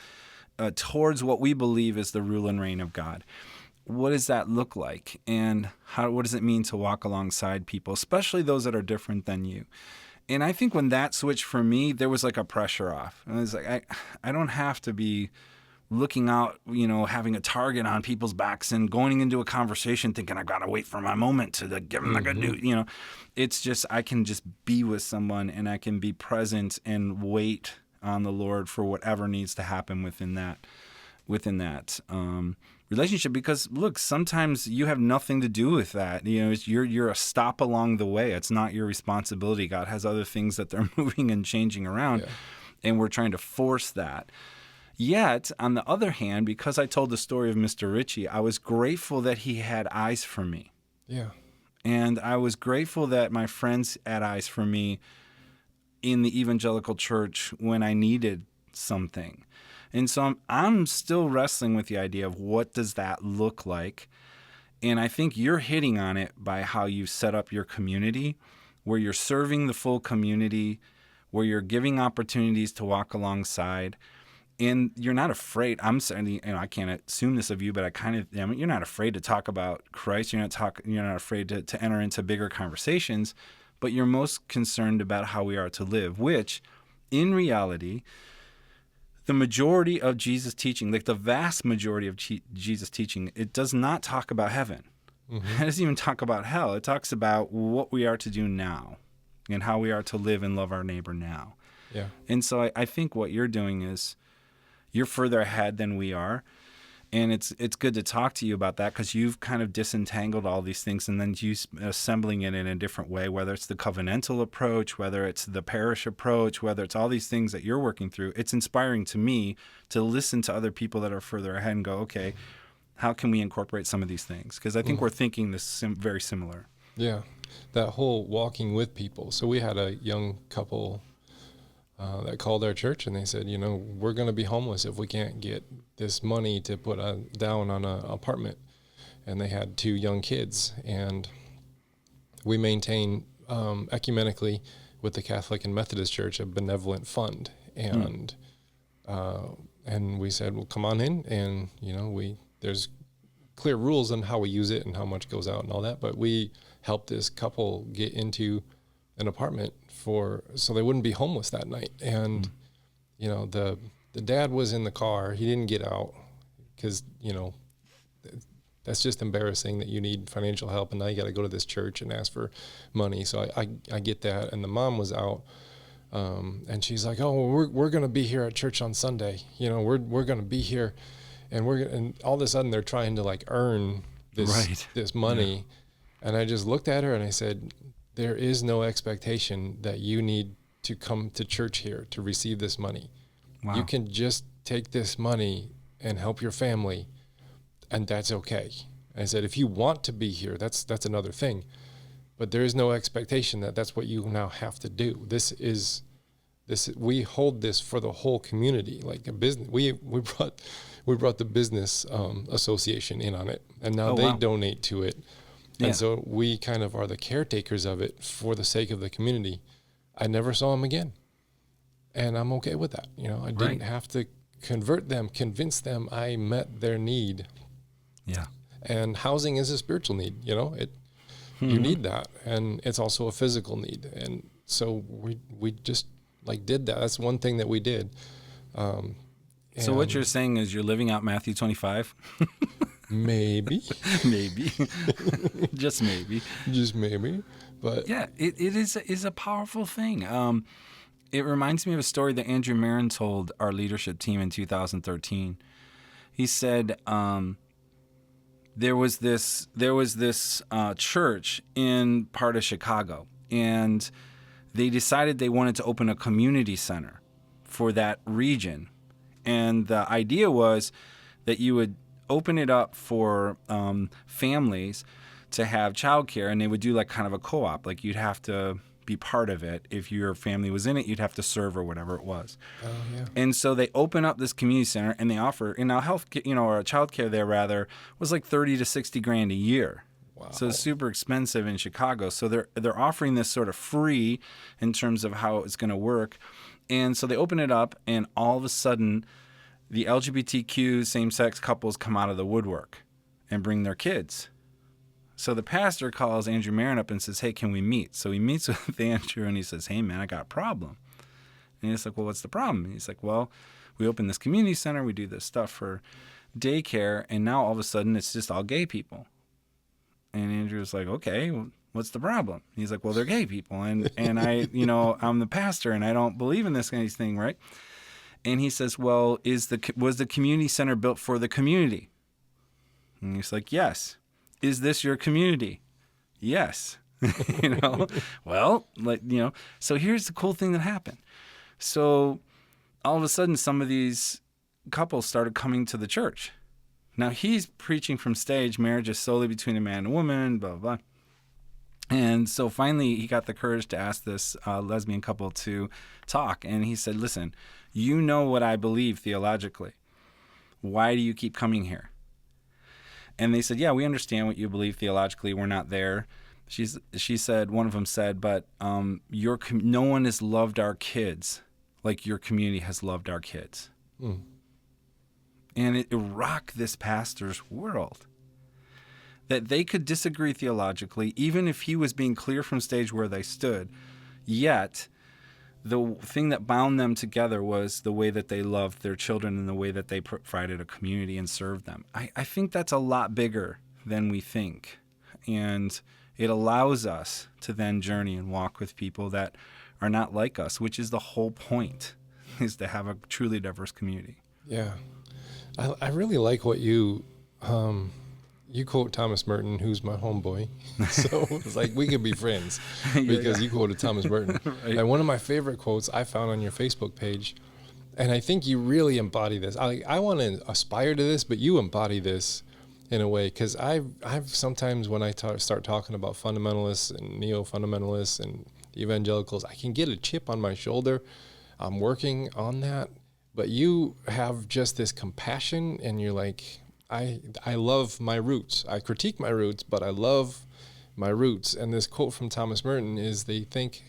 towards what we believe is the rule and reign of God. What does that look like? And what does it mean to walk alongside people, especially those that are different than you? And I think when that switched for me, there was a pressure off. And it's I don't have to be looking out, having a target on people's backs and going into a conversation thinking I got to wait for my moment to give them good news. It's just, I can just be with someone, and I can be present and wait on the Lord for whatever needs to happen within that relationship. Because look, sometimes you have nothing to do with that. You're a stop along the way. It's not your responsibility. God has other things that they're moving and changing around, and we're trying to force that. Yet, on the other hand, because I told the story of Mr. Ritchie, I was grateful that he had eyes for me. Yeah. And I was grateful that my friends had eyes for me in the evangelical church when I needed something. And so I'm still wrestling with the idea of what does that look like. And I think you're hitting on it by how you set up your community, where you're serving the full community, where you're giving opportunities to walk alongside. And you're not afraid. I'm certainly, I can't assume this of you, but I kind of am. You're not afraid to talk about Christ. You're not afraid to enter into bigger conversations, but you're most concerned about how we are to live, which, in reality, the majority of Jesus' teaching, the vast majority of Jesus' teaching, it does not talk about heaven. Mm-hmm. It doesn't even talk about hell. It talks about what we are to do now and how we are to live and love our neighbor now. Yeah. And so I think what you're doing is, you're further ahead than we are, and it's good to talk to you about that, because you've kind of disentangled all these things and then you assembling it in a different way, whether it's the covenantal approach, whether it's the parish approach, whether it's all these things that you're working through. It's inspiring to me to listen to other people that are further ahead and go, okay, how can we incorporate some of these things? Because I think we're thinking this very similar. Yeah, that whole walking with people. So we had a young couple that called our church, and they said, we're going to be homeless if we can't get this money to put down on an apartment. And they had 2 young kids, and we maintain ecumenically with the Catholic and Methodist Church a benevolent fund, and we said, well, come on in, and there's clear rules on how we use it and how much goes out and all that, but we helped this couple get into an apartment so they wouldn't be homeless that night. And the dad was in the car. He didn't get out because that's just embarrassing that you need financial help, and now you got to go to this church and ask for money. So I get that. And the mom was out, and she's like, oh, well, we're going to be here at church on Sunday. We're going to be here, and all of a sudden they're trying to like earn this money. Yeah. And I just looked at her and I said, there is no expectation that you need to come to church here to receive this money. Wow. You can just take this money and help your family, and that's okay. I said, if you want to be here, that's another thing, but there is no expectation that that's what you now have to do. We hold this for the whole community, like a business. We brought the business association in on it, and now they donate to it. And so we kind of are the caretakers of it for the sake of the community. I never saw them again, and I'm okay with that. I didn't have to convert them, convince them. I met their need. Yeah. And housing is a spiritual need. You need that, and it's also a physical need. And so we just like did that. That's one thing that we did. So what you're saying is you're living out Matthew 25. Maybe. Just maybe. But yeah, it is a powerful thing. It reminds me of a story that Andrew Marin told our leadership team in 2013. He said there was this church in part of Chicago, and they decided they wanted to open a community center for that region. And the idea was that you would open it up for families to have childcare, and they would do like kind of a co-op. Like you'd have to be part of it. If your family was in it, you'd have to serve or whatever it was. Oh, yeah. And so they open up this community center, and they offer, health, or childcare there rather, was like $30,000 to $60,000 a year. Wow. So it's super expensive in Chicago. So they're offering this sort of free in terms of how it's going to work. And so they open it up, and all of a sudden, the LGBTQ same-sex couples come out of the woodwork and bring their kids. So the pastor calls Andrew Marin up and says, hey, can we meet? So he meets with Andrew, and he says, hey, man, I got a problem. And he's like, well, what's the problem? And he's like, well, we open this community center. We do this stuff for daycare, and now all of a sudden it's just all gay people. And Andrew's like, okay, well, what's the problem? And he's like, well, they're gay people, and I, I'm the pastor, and I don't believe in this kind of thing, right? And he says, well, was the community center built for the community? And he's like, yes. Is this your community? Yes. Well, so here's the cool thing that happened. So all of a sudden, some of these couples started coming to the church. Now he's preaching from stage, marriage is solely between a man and a woman, blah, blah, blah. And so finally he got the courage to ask this lesbian couple to talk. And he said, listen, you know what I believe theologically. Why do you keep coming here? And they said, yeah, we understand what you believe theologically. We're not there. She said, one of them said, but no one has loved our kids like your community has loved our kids. Mm. And it rocked this pastor's world. That they could disagree theologically, even if he was being clear from stage where they stood. Yet, the thing that bound them together was the way that they loved their children and the way that they provided a community and served them. I think that's a lot bigger than we think. And it allows us to then journey and walk with people that are not like us, which is the whole point, is to have a truly diverse community. Yeah. I really like what you quote Thomas Merton, who's my homeboy. So it's like we could be friends because you quoted Thomas Merton. Right. And one of my favorite quotes I found on your Facebook page, and I think you really embody this. I want to aspire to this, but you embody this in a way, because I've sometimes when I start talking about fundamentalists and neo-fundamentalists and evangelicals, I can get a chip on my shoulder. I'm working on that. But you have just this compassion, and you're like, I love my roots. I critique my roots, but I love my roots. And this quote from Thomas Merton is, they think,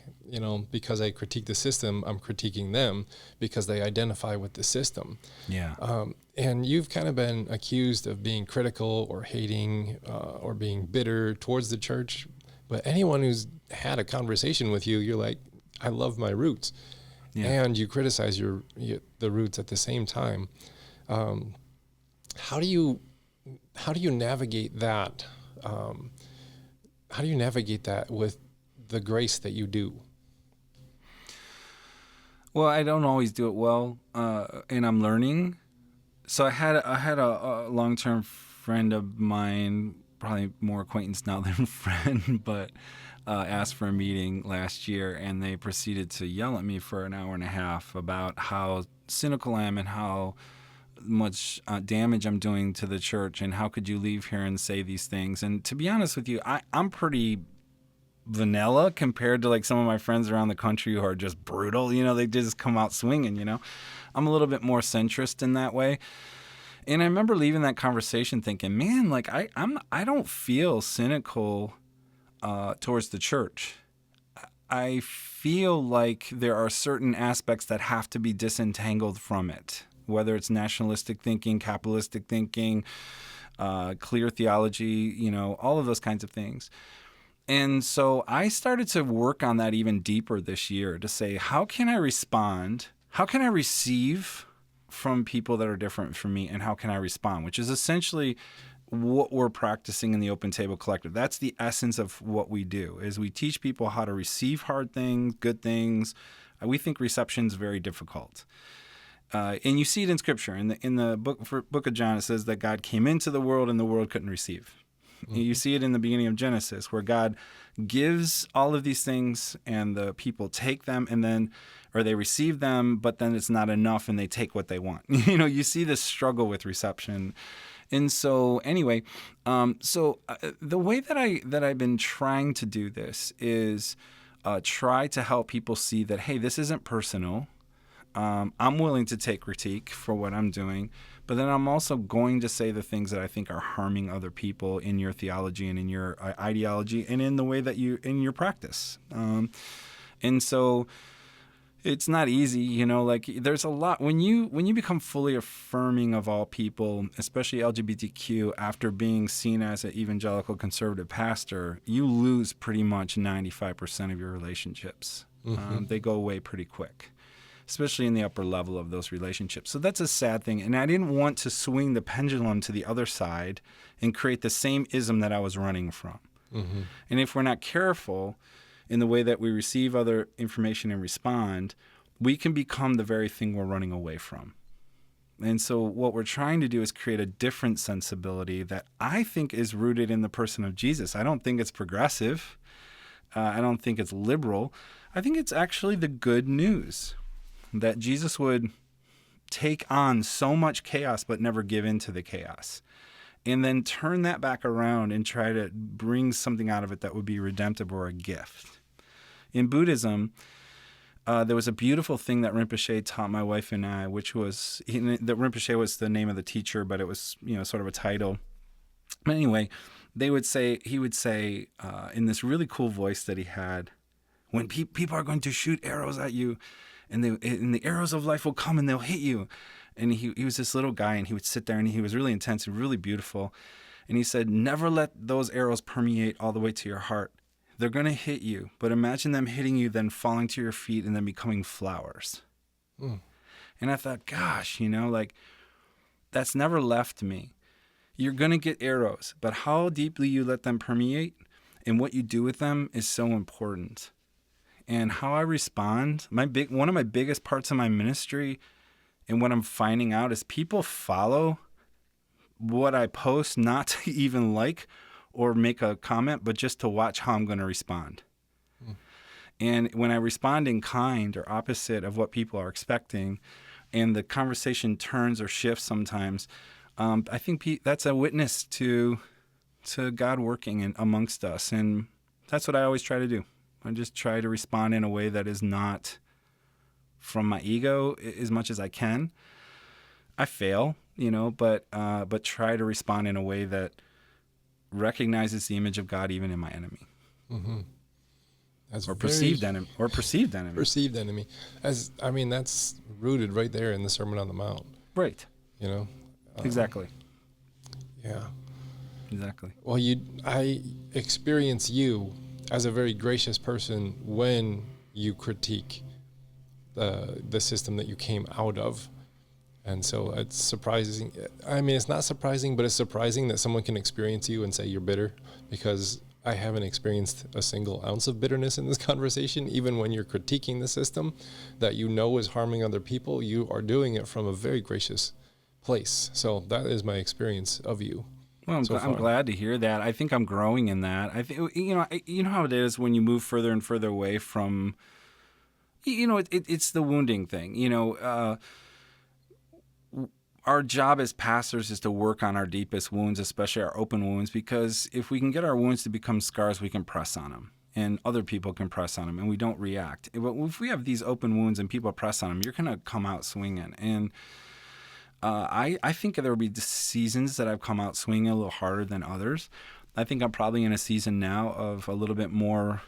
because I critique the system, I'm critiquing them because they identify with the system. Yeah. And you've kind of been accused of being critical or hating or being bitter towards the church. But anyone who's had a conversation with you, you're like, I love my roots. Yeah. And you criticize the roots at the same time. How do you navigate that? How do you navigate that with the grace that you do? Well, I don't always do it well, and I'm learning. So I had a long-term friend of mine, probably more acquaintance now than friend, but asked for a meeting last year, and they proceeded to yell at me for an hour and a half about how cynical I am and how much damage I'm doing to the church, and how could you leave here and say these things. And to be honest with you, I'm pretty vanilla compared to like some of my friends around the country who are just brutal. They just come out swinging. I'm a little bit more centrist in that way. And I remember leaving that conversation thinking, man, like I don't feel cynical towards the church. I feel like there are certain aspects that have to be disentangled from it, whether it's nationalistic thinking, capitalistic thinking, clear theology, all of those kinds of things. And so I started to work on that even deeper this year to say, how can I respond? How can I receive from people that are different from me? And how can I respond? Which is essentially what we're practicing in the Open Table Collective. That's the essence of what we do, is we teach people how to receive hard things, good things. We think reception is very difficult. And you see it in Scripture. In the book of John, it says that God came into the world and the world couldn't receive. Mm-hmm. You see it in the beginning of Genesis, where God gives all of these things and the people take them or they receive them, but then it's not enough and they take what they want. You see this struggle with reception. And so anyway, the way that I've been trying to do this is try to help people see that, hey, this isn't personal. I'm willing to take critique for what I'm doing, but then I'm also going to say the things that I think are harming other people in your theology and in your ideology and in the way that in your practice. And so it's not easy, like there's a lot when you become fully affirming of all people, especially LGBTQ, after being seen as an evangelical conservative pastor, you lose pretty much 95% of your relationships. Mm-hmm. They go away pretty quick, especially in the upper level of those relationships. So that's a sad thing. And I didn't want to swing the pendulum to the other side and create the same ism that I was running from. Mm-hmm. And if we're not careful in the way that we receive other information and respond, we can become the very thing we're running away from. And so what we're trying to do is create a different sensibility that I think is rooted in the person of Jesus. I don't think it's progressive. I don't think it's liberal. I think it's actually the good news that Jesus would take on so much chaos but never give in to the chaos, and then turn that back around and try to bring something out of it that would be redemptive or a gift. In Buddhism, there was a beautiful thing that Rinpoche taught my wife and I, which was, that Rinpoche was the name of the teacher, but it was, sort of a title. But anyway, he would say in this really cool voice that he had, when people are going to shoot arrows at you, and the arrows of life will come and they'll hit you. And he was this little guy, and he would sit there, and he was really intense and really beautiful. And he said, never let those arrows permeate all the way to your heart. They're going to hit you, but imagine them hitting you, then falling to your feet and then becoming flowers. Mm. And I thought, gosh, that's never left me. You're going to get arrows, but how deeply you let them permeate and what you do with them is so important. And how I respond, one of my biggest parts of my ministry and what I'm finding out is people follow what I post, not to even like or make a comment, but just to watch how I'm going to respond. Mm. And when I respond in kind or opposite of what people are expecting, and the conversation turns or shifts sometimes, I think that's a witness to God working amongst us. And that's what I always try to do. I just try to respond in a way that is not from my ego as much as I can. I fail, but try to respond in a way that recognizes the image of God even in my enemy. Mm-hmm. Or perceived enemy. Perceived enemy. That's rooted right there in the Sermon on the Mount. Right. Exactly. Yeah. Exactly. Well, I experience you as a very gracious person when you critique the system that you came out of. And so it's surprising. I mean, it's not surprising, but it's surprising that someone can experience you and say you're bitter, because I haven't experienced a single ounce of bitterness in this conversation. Even when you're critiquing the system that is harming other people, you are doing it from a very gracious place. So that is my experience of you. Well, I'm glad to hear that. I think I'm growing in that. I think you know how it is when you move further and further away from, it's the wounding thing. Our job as pastors is to work on our deepest wounds, especially our open wounds, because if we can get our wounds to become scars, we can press on them, and other people can press on them, and we don't react. But if we have these open wounds and people press on them, you're going to come out swinging. And I think there will be seasons that I've come out swinging a little harder than others. I think I'm probably in a season now of a little bit more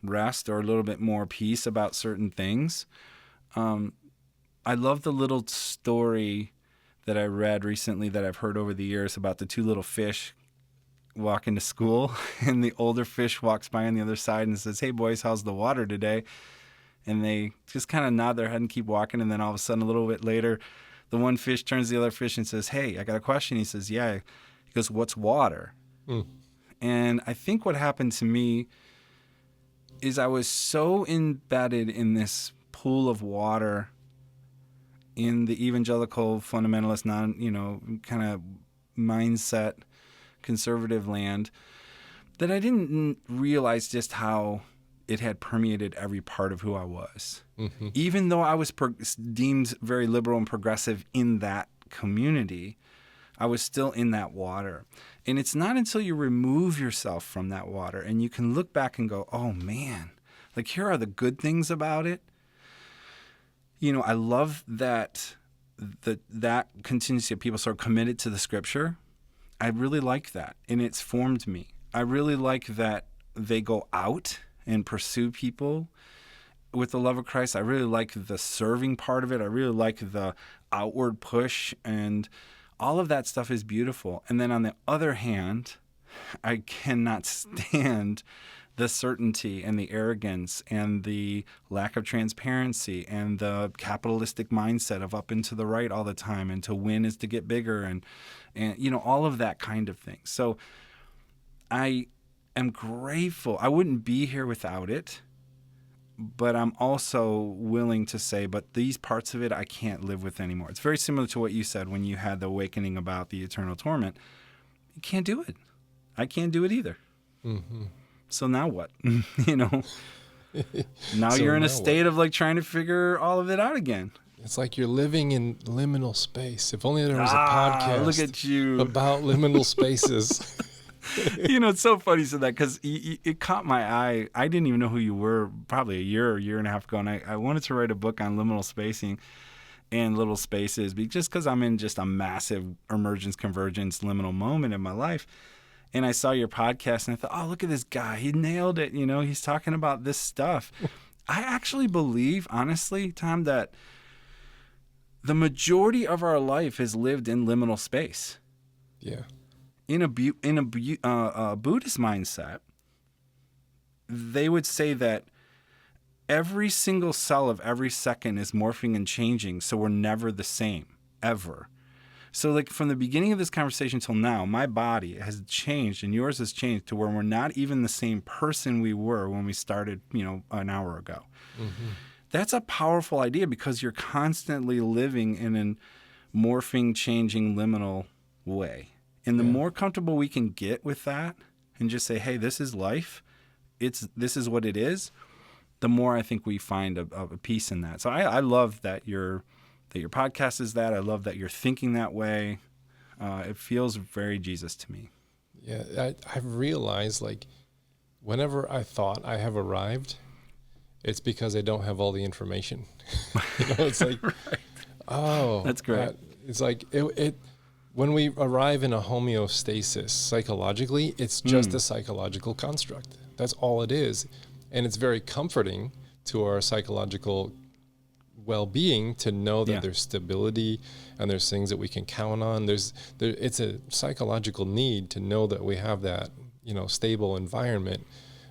rest or a little bit more peace about certain things. I love the little story that I read recently that I've heard over the years about the two little fish walking to school, and the older fish walks by on the other side and says, "Hey boys, how's the water today?" And they just kind of nod their head and keep walking. And then all of a sudden, a little bit later, the one fish turns to the other fish and says, "Hey, I got a question." He says, "Yeah." He goes, "What's water?" And I think what happened to me is I was so embedded in this pool of water in the evangelical fundamentalist kind of mindset, conservative land, that I didn't realize just how it had permeated every part of who I was. Mm-hmm. Even though I was deemed very liberal and progressive in that community, I was still in that water. And it's not until you remove yourself from that water and you can look back and go, "Oh man, like here are the good things about it." I love that that contingency of people sort of committed to the scripture. I really like that, and it's formed me. I really like that they go out and pursue people with the love of Christ. I really like the serving part of it. I really like the outward push, and all of that stuff is beautiful. And then on the other hand, I cannot stand the certainty and the arrogance and the lack of transparency and the capitalistic mindset of up and to the right all the time, and to win is to get bigger, and all of that kind of thing. So I am grateful. I wouldn't be here without it, but I'm also willing to say, but these parts of it I can't live with anymore. It's very similar to what you said when you had the awakening about the eternal torment. You can't do it. I can't do it either. Mm-hmm. So now what? Now you're in a state of like trying to figure all of it out again. It's like you're living in liminal space. If only there was a podcast look at you. about liminal spaces. It's so funny you said that, because it caught my eye. I didn't even know who you were probably a year and a half ago, and I wanted to write a book on liminal spacing and little spaces, just because I'm in just a massive emergence, convergence, liminal moment in my life. And I saw your podcast and I thought, "Oh, look at this guy. He nailed it. He's talking about this stuff." I actually believe, honestly, Tom, that the majority of our life is lived in liminal space. Yeah. In a Buddhist mindset, they would say that every single cell of every second is morphing and changing, so we're never the same, ever. So like from the beginning of this conversation till now, my body has changed and yours has changed to where we're not even the same person we were when we started, an hour ago. Mm-hmm. That's a powerful idea, because you're constantly living in a morphing, changing, liminal way. And the more comfortable we can get with that and just say, "Hey, this is life. This is what it is," the more I think we find a peace in that. So I love that your podcast is that. I love that you're thinking that way. It feels very Jesus to me. Yeah, I've realized, like, whenever I thought I have arrived, it's because they don't have all the information. It's like, Right. oh, That's great. It's like it when we arrive in a homeostasis psychologically, it's just a psychological construct. That's all it is. And it's very comforting to our psychological well-being to know that there's stability and there's things that we can count on. It's a psychological need to know that we have that, stable environment,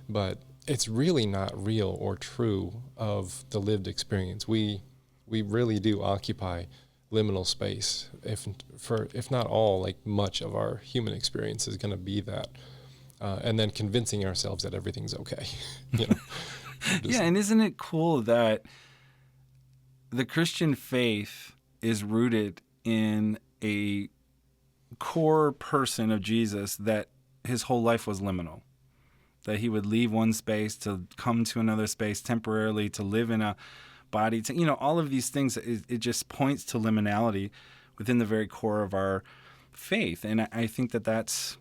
but it's really not real or true of the lived experience. We really do occupy liminal space. If not all, like much of our human experience is going to be that, and then convincing ourselves that everything's okay. Yeah, and isn't it cool that the Christian faith is rooted in a core person of Jesus, that his whole life was liminal, that he would leave one space to come to another space temporarily, to live in a body, all of these things. It just points to liminality within the very core of our faith. And I think that's,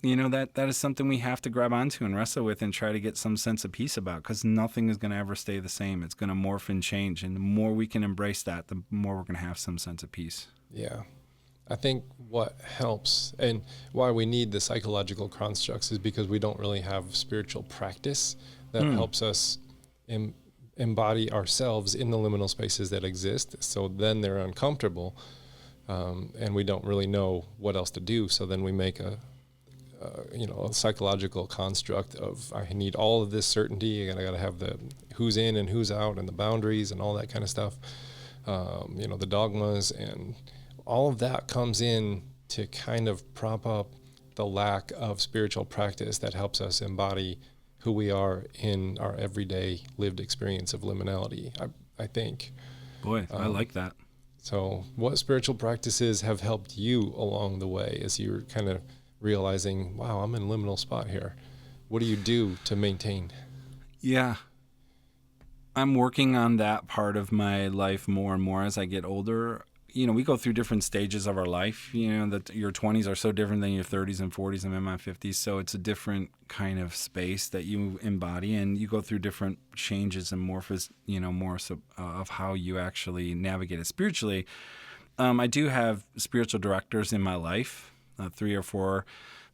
that is something we have to grab onto and wrestle with and try to get some sense of peace about, because nothing is going to ever stay the same. It's going to morph and change. And the more we can embrace that, the more we're going to have some sense of peace. Yeah. I think what helps and why we need the psychological constructs is because we don't really have spiritual practice that helps us embody ourselves in the liminal spaces that exist. So then they're uncomfortable, and we don't really know what else to do. So then we make a psychological construct of, I need all of this certainty, and I got to have the who's in and who's out and the boundaries and all that kind of stuff. The dogmas and all of that comes in to kind of prop up the lack of spiritual practice that helps us embody who we are in our everyday lived experience of liminality, I think. Boy, I like that. So what spiritual practices have helped you along the way as you're kind of realizing, wow, I'm in a liminal spot here? What do you do to maintain? Yeah. I'm working on that part of my life more and more as I get older. We go through different stages of our life. That your 20s are so different than your 30s and 40s. I'm in my 50s, so it's a different kind of space that you embody, and you go through different changes and morphs, more so, of how you actually navigate it spiritually. I do have spiritual directors in my life, 3 or 4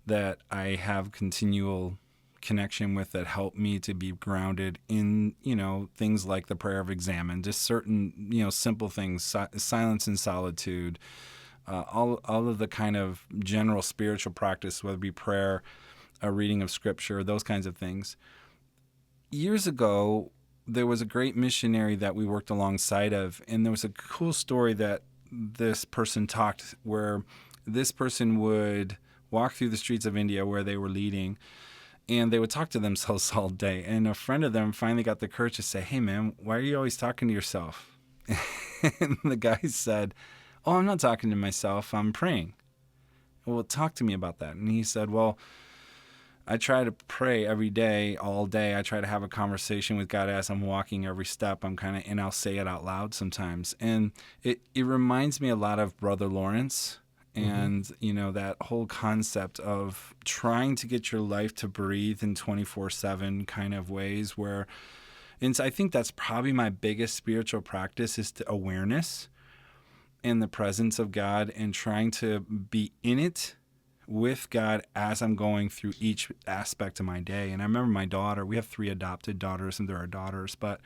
that I have continual connection with, that help me to be grounded in, things like the prayer of examine, just certain, simple things, silence and solitude, all of the kind of general spiritual practice, whether it be prayer, a reading of scripture, those kinds of things. Years ago, there was a great missionary that we worked alongside of, and there was a cool story that this person talked, where this person would walk through the streets of India where they were leading, and they would talk to themselves all day. And a friend of them finally got the courage to say, "Hey, man, why are you always talking to yourself?" And the guy said, "Oh, I'm not talking to myself. I'm praying." "Well, talk to me about that." And he said, "Well, I try to pray every day, all day. I try to have a conversation with God as I'm walking every step. And I'll say it out loud sometimes. And it reminds me a lot of Brother Lawrence. And, that whole concept of trying to get your life to breathe in 24/7 kind of ways and so I think that's probably my biggest spiritual practice, is to awareness and the presence of God, and trying to be in it with God as I'm going through each aspect of my day. And I remember my daughter, we have 3 adopted daughters, and they're our daughters, but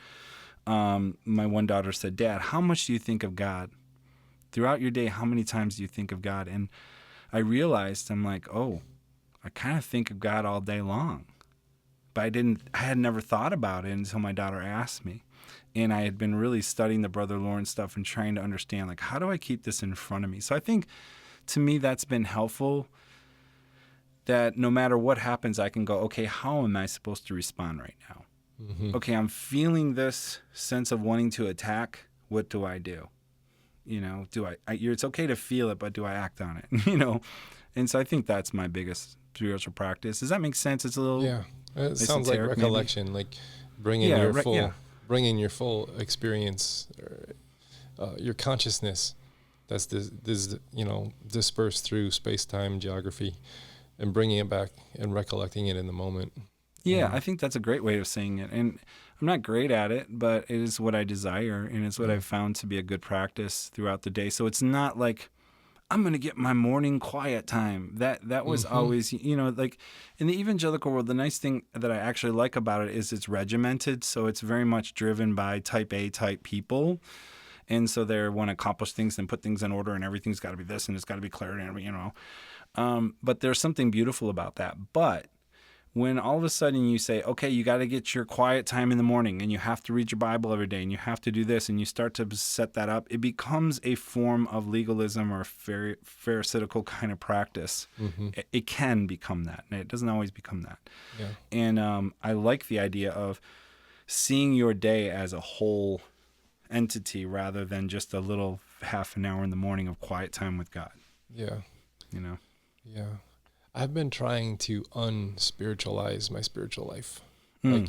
my one daughter said, "Dad, how much do you think of God? Throughout your day, how many times do you think of God?" And I realized, I'm like, oh, I kind of think of God all day long. But I had never thought about it until my daughter asked me. And I had been really studying the Brother Lawrence stuff and trying to understand, like, how do I keep this in front of me? So I think, to me, that's been helpful, that no matter what happens, I can go, okay, how am I supposed to respond right now? Mm-hmm. Okay, I'm feeling this sense of wanting to attack. What do I do? It's okay to feel it, but do I act on it? And so I think that's my biggest spiritual practice. Does that make sense? It's a little, yeah. It sounds like recollection, maybe? Like bringing your full experience, your consciousness that's dispersed through space-time geography, and bringing it back and recollecting it in the moment. Yeah, I think that's a great way of saying it. And I'm not great at it, but it is what I desire, and it's what I've found to be a good practice throughout the day. So it's not like I'm going to get my morning quiet time. That was always, like in the evangelical world, the nice thing that I actually like about it is it's regimented. So it's very much driven by type A type people. And so they want to accomplish things and put things in order, and everything's got to be this and it's got to be clear, and but there's something beautiful about that. But when all of a sudden you say, okay, you got to get your quiet time in the morning, and you have to read your Bible every day, and you have to do this, and you start to set that up, it becomes a form of legalism or pharisaical kind of practice. It can become that, and it doesn't always become that. Yeah. And I like the idea of seeing your day as a whole entity rather than just a little half an hour in the morning of quiet time with God. Yeah. Yeah. I've been trying to unspiritualize my spiritual life. I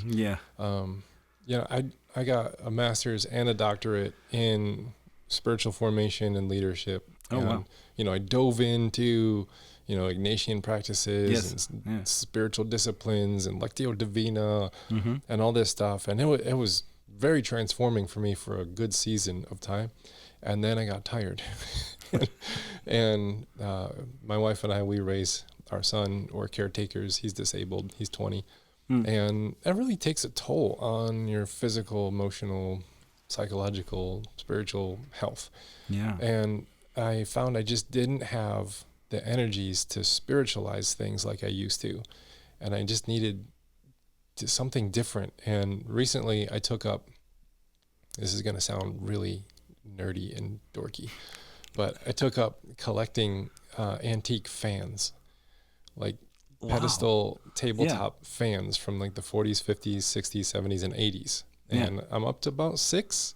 got a master's and a doctorate in spiritual formation and leadership. Oh, wow. I dove into, Ignatian practices and spiritual disciplines and Lectio Divina and all this stuff. And it was very transforming for me for a good season of time. And then I got tired. And my wife and I, we raise our son, or caretakers. He's disabled. He's 20. And that really takes a toll on your physical, emotional, psychological, spiritual health. Yeah. And I found I just didn't have the energies to spiritualize things like I used to. And I just needed something different. And recently I took up, this is going to sound really nerdy and dorky, but I took up collecting antique fans, like pedestal tabletop fans from like the 40s, 50s, 60s, 70s, and 80s. And I'm up to about 6.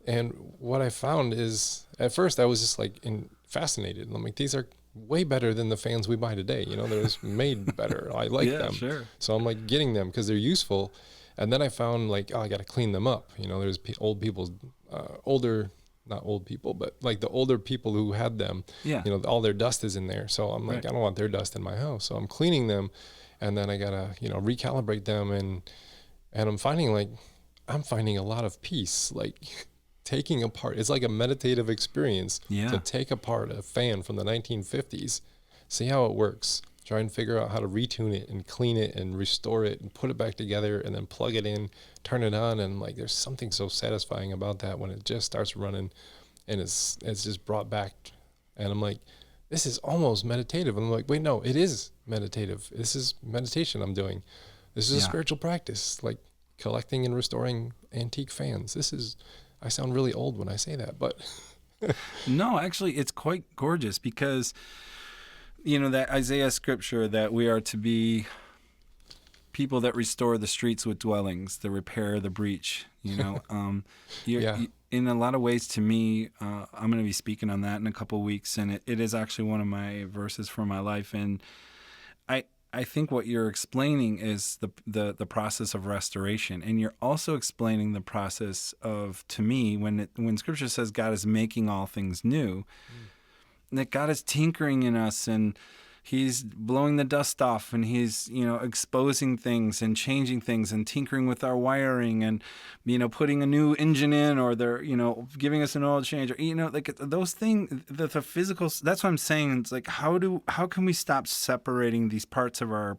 And what I found is, at first I was just like fascinated. I'm like, these are way better than the fans we buy today. They're just made better. I like them. Sure. So I'm like getting them because they're useful. And then I found like, I got to clean them up. There's old people's, not old people, but like the older people who had them, all their dust is in there. So I'm like, I don't want their dust in my house. So I'm cleaning them, and then I gotta, recalibrate them. And I'm finding a lot of peace, like taking apart. It's like a meditative experience to take apart a fan from the 1950s, see how it works, try and figure out how to retune it and clean it and restore it and put it back together and then plug it in, turn it on. And like, there's something so satisfying about that when it just starts running and it's just brought back. And I'm like, this is almost meditative. And I'm like, wait, no, it is meditative. This is meditation I'm doing. This is a spiritual practice, like collecting and restoring antique fans. I sound really old when I say that, but no, actually it's quite gorgeous because that Isaiah scripture that we are to be people that restore the streets with dwellings, that repair the breach, in a lot of ways, to me, I'm going to be speaking on that in a couple of weeks. And it is actually one of my verses for my life. And I think what you're explaining is the process of restoration. And you're also explaining the process of, to me, when scripture says God is making all things new, that God is tinkering in us and he's blowing the dust off and he's, exposing things and changing things and tinkering with our wiring and, putting a new engine in, or they're, giving us an oil change, or, like those things, the physical, that's what I'm saying. It's like, how can we stop separating these parts of our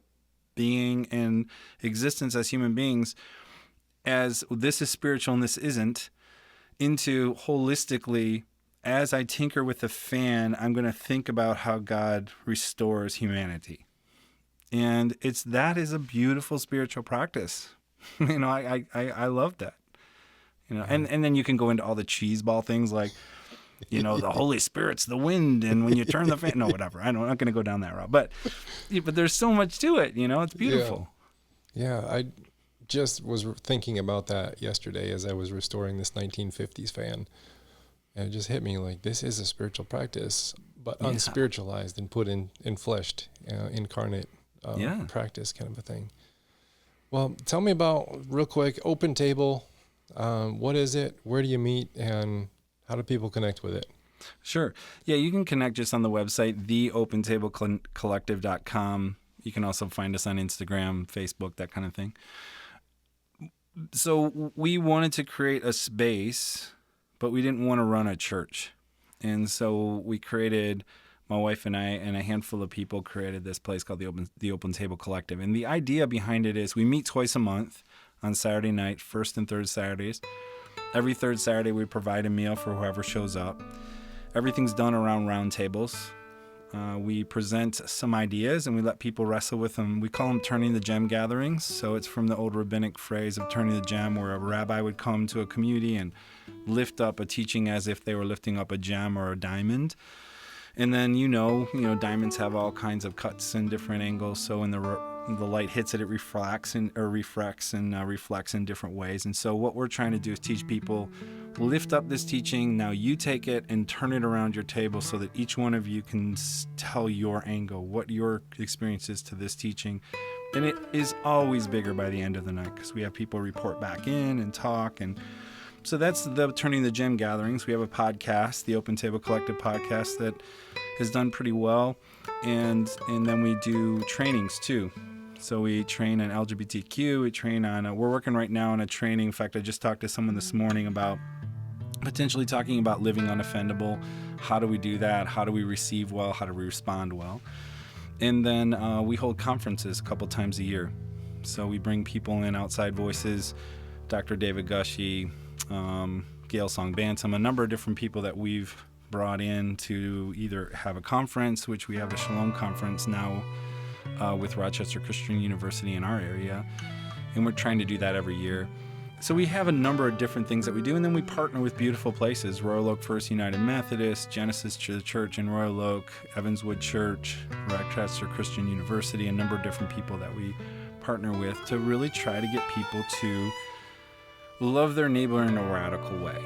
being and existence as human beings as this is spiritual and this isn't, into holistically, as I tinker with the fan, I'm going to think about how God restores humanity. And that is a beautiful spiritual practice. I love that. And then you can go into all the cheeseball things like, the Holy Spirit's the wind, and when you turn the fan, no, whatever. I'm not going to go down that route. But there's so much to it, it's beautiful. Yeah, I just was thinking about that yesterday as I was restoring this 1950s fan. And it just hit me like, this is a spiritual practice, but unspiritualized and put in fleshed, incarnate practice kind of a thing. Well, tell me about, real quick, Open Table. What is it? Where do you meet? And how do people connect with it? Sure. Yeah, you can connect just on the website, theopentablecollective.com. You can also find us on Instagram, Facebook, that kind of thing. So we wanted to create a space, but we didn't want to run a church. And so we created, my wife and I and a handful of people created this place called the Open Table Collective. And the idea behind it is we meet twice a month on Saturday night, first and third Saturdays. Every third Saturday we provide a meal for whoever shows up. Everything's done around round tables. We present some ideas and we let people wrestle with them. We call them turning the gem gatherings. So it's from the old rabbinic phrase of turning the gem, where a rabbi would come to a community and lift up a teaching as if they were lifting up a gem or a diamond. And then, diamonds have all kinds of cuts and different angles. So when the light hits it, it refracts and reflects in different ways. And so what we're trying to do is teach people, lift up this teaching. Now you take it and turn it around your table so that each one of you can tell your angle, what your experience is to this teaching. And it is always bigger by the end of the night because we have people report back in and talk. And so that's the Turning the Gem gatherings. We have a podcast, the Open Table Collective podcast, that has done pretty well. And then we do trainings too. So we train on LGBTQ. We train on, we're working right now on a training. In fact, I just talked to someone this morning about potentially talking about living unoffendable. How do we do that? How do we receive well? How do we respond well? And then we hold conferences a couple times a year. So we bring people in, outside voices, Dr. David Gushee, Gail Song Bantam, a number of different people that we've brought in to either have a conference, which we have a Shalom conference now with Rochester Christian University in our area, and we're trying to do that every year. So we have a number of different things that we do, and then we partner with beautiful places, Royal Oak First United Methodist, Genesis Church in Royal Oak, Evanswood Church, Rochester Christian University, a number of different people that we partner with to really try to get people to love their neighbor in a radical way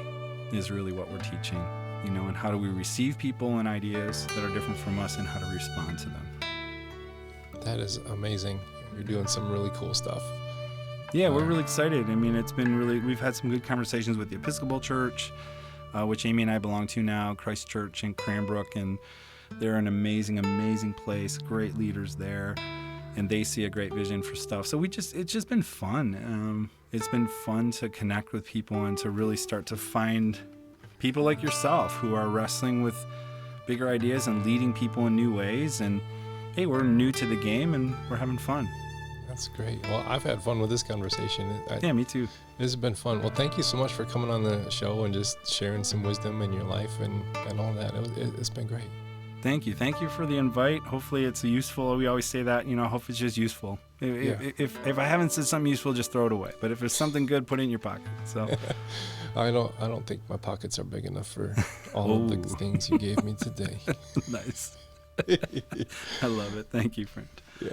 is really what we're teaching, and how do we receive people and ideas that are different from us and how to respond to them. That is amazing. You're doing some really cool stuff. Yeah, we're really excited. I mean, we've had some good conversations with the Episcopal Church, which Amy and I belong to now, Christ Church in Cranbrook, and they're an amazing, amazing place, great leaders there, and they see a great vision for stuff. So it's just been fun. It's been fun to connect with people and to really start to find people like yourself who are wrestling with bigger ideas and leading people in new ways. And hey, we're new to the game and we're having fun. That's great. Well, I've had fun with this conversation. Yeah, me too. This has been fun. Well, thank you so much for coming on the show and just sharing some wisdom in your life and all that. It's been great. Thank you. Thank you for the invite. Hopefully it's useful. We always say that, hope it's just useful. If I haven't said something useful, just throw it away. But if it's something good, put it in your pocket. So I don't think my pockets are big enough for all of the things you gave me today. Nice. I love it. Thank you, friend. Yeah.